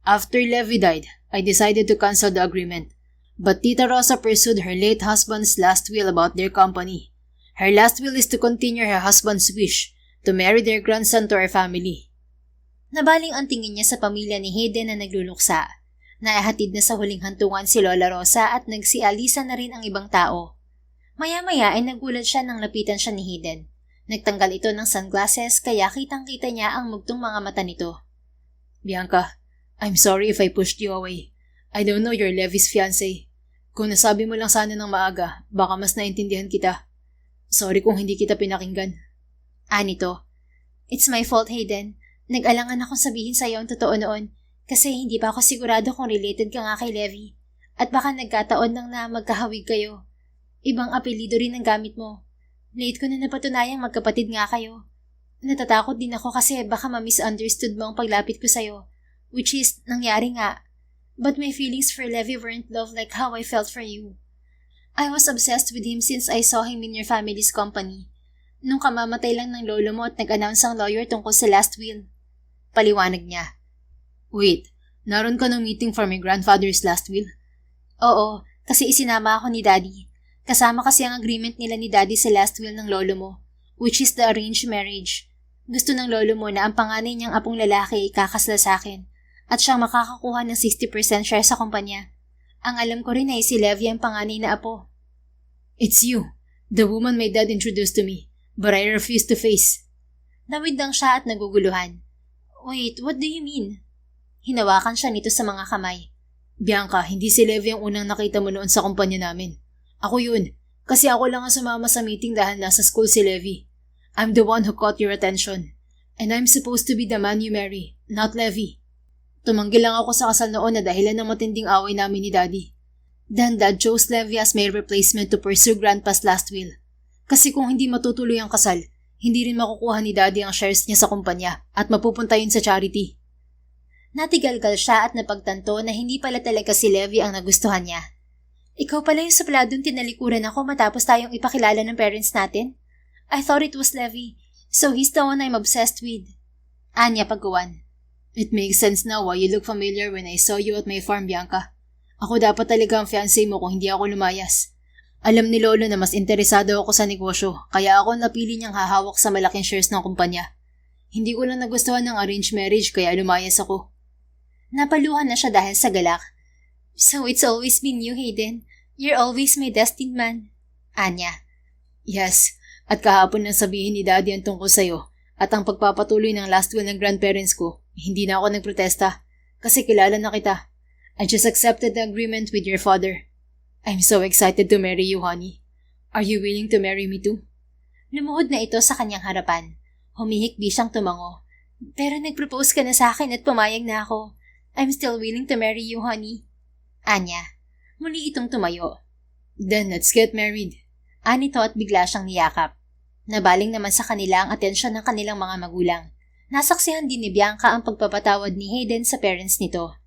After Levi died, I decided to cancel the agreement. But Tita Rosa pursued her late husband's last will about their company. Her last will is to continue her husband's wish to marry their grandson to our family. Nabaling ang tingin niya sa pamilya ni Hayden na nagluluksa. Naihatid na sa huling hantungan si Lola Rosa at nagsialisa na rin ang ibang tao. Maya-maya ay nagulat siya nang lapitan siya ni Hayden. Nagtanggal ito ng sunglasses kaya kitang-kita niya ang mugtong mga mata nito. Bianca, I'm sorry if I pushed you away. I don't know you're Levi's fiancé. Kung nasabi mo lang sana ng maaga, baka mas naintindihan kita. Sorry kung hindi kita pinakinggan. Anito. It's my fault, Hayden. Nag-alangan akong sabihin sa'yo ang totoo noon kasi hindi pa ako sigurado kung related ka nga kay Levi. At baka nagkataon lang na magkahawig kayo. Ibang apelido rin ang gamit mo. Late ko na napatunayang magkapatid nga kayo. Natatakot din ako kasi baka ma-misunderstood mo ang paglapit ko sa'yo, which is nangyari nga. But my feelings for Levi weren't love like how I felt for you. I was obsessed with him since I saw him in your family's company. Nung kamamatay lang ng lolo mo at nag-announce ang lawyer tungkol sa last will. Paliwanag niya. Wait, naroon ka ng meeting for my grandfather's last will? Oo, kasi isinama ako ni Daddy. Kasama kasi ang agreement nila ni Daddy sa last will ng lolo mo, which is the arranged marriage. Gusto ng lolo mo na ang panganay niyang apong lalaki kakasla sa akin at siyang makakakuha ng 60% share sa kumpanya. Ang alam ko rin ay si Levi ang panganay na apo. It's you, the woman my dad introduced to me, but I refuse to face. Nawid lang siya at naguguluhan. Wait, what do you mean? Hinawakan siya nito sa mga kamay. Bianca, hindi si Levi ang unang nakita mo noon sa kumpanya namin. Ako yun, kasi ako lang ang sumama sa meeting dahil nasa school si Levi. I'm the one who caught your attention. And I'm supposed to be the man you marry, not Levi. Tumanggi lang ako sa kasal noon na dahilan ng matinding away namin ni Daddy. Then Dad chose Levi as my replacement to pursue Grandpa's last will. Kasi kung hindi matutuloy ang kasal, hindi rin makukuha ni Daddy ang shares niya sa kumpanya at mapupunta yun sa charity. Natigalgal siya at napagtanto na hindi pala talaga si Levi ang nagustuhan niya. Ikaw pala yung supladong tinalikuran ako matapos tayong ipakilala ng parents natin? I thought it was Levi, so he's the one I'm obsessed with. Anya pagkuwan. It makes sense now why you look familiar when I saw you at my farm, Bianca. Ako dapat talaga ang fiancé mo kung hindi ako lumayas. Alam ni Lolo na mas interesado ako sa negosyo, kaya ako napili niyang hahawak sa malaking shares ng kumpanya. Hindi ko lang nagustuhan ng arranged marriage kaya lumayas ako. Napaluhan na siya dahil sa galak. So it's always been you, Hayden. You're always my destined man. Anya. Yes, at kahapon nang sabihin ni Daddy ang tungkol sa'yo at ang pagpapatuloy ng last will ng grandparents ko, hindi na ako nagprotesta kasi kilala na kita. I just accepted the agreement with your father. I'm so excited to marry you, honey. Are you willing to marry me too? Lumuhod na ito sa kanyang harapan. Humihikbi siyang tumango. Pero nag-propose ka na sa akin at pumayag na ako. I'm still willing to marry you, honey. Anya. Muli itong tumayo. Then let's get married. Anito at bigla siyang niyakap. Nabaling naman sa kanila ang atensyon ng kanilang mga magulang. Nasaksihan din ni Bianca ang pagpapatawad ni Hayden sa parents nito.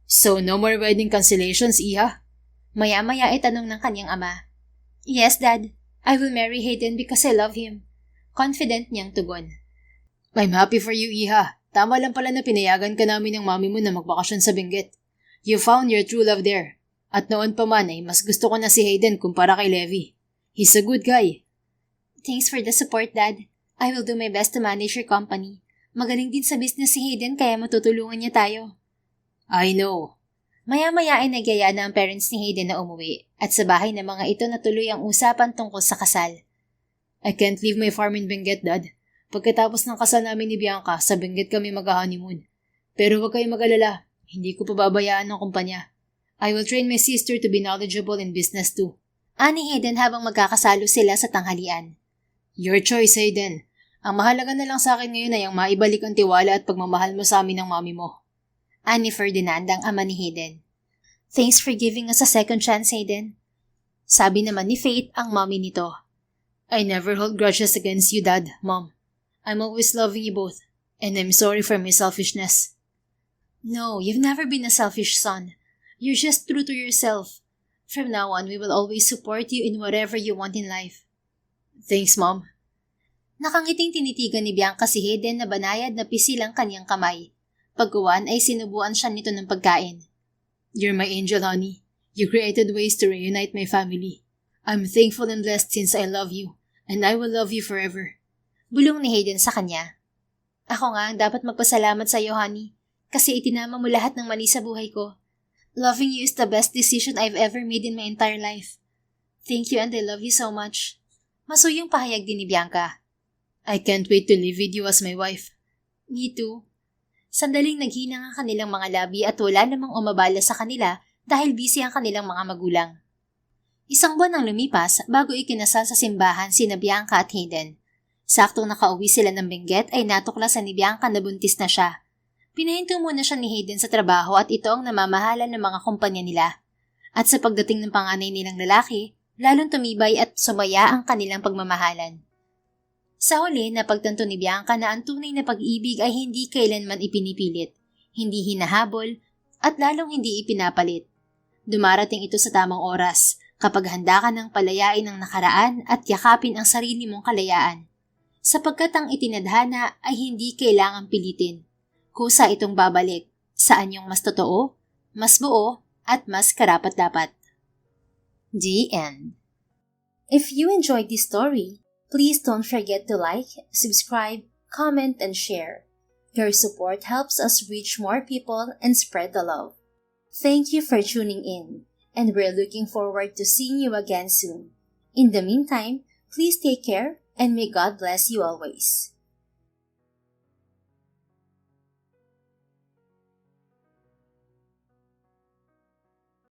So no more wedding cancellations, Iha? Maya-maya ay tanong ng kanyang ama. Yes, Dad. I will marry Hayden because I love him. Confident niyang tugon. I'm happy for you, Iha. Tama lang pala na pinayagan ka namin ng mami mo na magbakasyon sa Benguet. You found your true love there. At noon pa man ay mas gusto ko na si Hayden kumpara kay Levi. He's a good guy. Thanks for the support, Dad. I will do my best to manage your company. Magaling din sa business si Hayden kaya matutulungan niya tayo. I know. Maya-maya ay nagyaya na ang parents ni Hayden na umuwi at sa bahay ng mga ito natuloy ang usapan tungkol sa kasal. I can't leave my farm in Benguet, Dad. Pagkatapos ng kasal namin ni Bianca, sa Benguet kami mag-honeymoon. Pero huwag kayong mag-alala. Hindi ko pababayaan ng kumpanya. I will train my sister to be knowledgeable in business too. Ani Hayden habang magkakasalo sila sa tanghalian. Your choice, Hayden. Ang mahalaga na lang sa akin ngayon ay ang maibalik ang tiwala at pagmamahal mo sa amin ng mami mo. Ani Ferdinand ang ama ni Hayden. Thanks for giving us a second chance, Hayden. Sabi naman ni Faith ang mommy nito. I never hold grudges against you, Dad, Mom. I'm always loving you both, and I'm sorry for my selfishness. No, you've never been a selfish son. You're just true to yourself. From now on, we will always support you in whatever you want in life. Thanks, Mom. Nakangiting tinitigan ni Bianca si Hayden na banayad na pisil ang kanyang kamay. Pagkuwan ay sinubuan siya nito ng pagkain. You're my angel, honey. You created ways to reunite my family. I'm thankful and blessed since I love you, and I will love you forever. Bulong ni Hayden sa kanya. Ako nga ang dapat magpasalamat sa iyo, honey, kasi itinama mo lahat ng mali sa buhay ko. Loving you is the best decision I've ever made in my entire life. Thank you and I love you so much. Masuyong pahayag din ni Bianca. I can't wait to live with you as my wife. Me too. Sandaling naghinang ang kanilang mga labi at wala namang umabala sa kanila dahil busy ang kanilang mga magulang. Isang buwan ang lumipas bago ikinasal sa simbahan sina Bianca at Hayden. Saktong nakauwi sila ng Benguet ay natuklasan ni Bianca na buntis na siya. Pinahinto muna siya ni Hayden sa trabaho at ito ang namamahala ng mga kumpanya nila. At sa pagdating ng panganay nilang lalaki, lalong tumibay at sumaya ang kanilang pagmamahalan. Sa huli, napagtanto ni Bianca na ang tunay na pag-ibig ay hindi kailanman ipinipilit, hindi hinahabol, at lalong hindi ipinapalit. Dumarating ito sa tamang oras, kapag handa ka ng palayain ang nakaraan at yakapin ang sarili mong kalayaan. Sapagkat ang itinadhana ay hindi kailangang pilitin. Kusa itong babalik, saan yung mas totoo, mas buo, at mas karapat-dapat. The End. If you enjoyed this story, please don't forget to like, subscribe, comment, and share. Your support helps us reach more people and spread the love. Thank you for tuning in, and we're looking forward to seeing you again soon. In the meantime, please take care, and may God bless you always.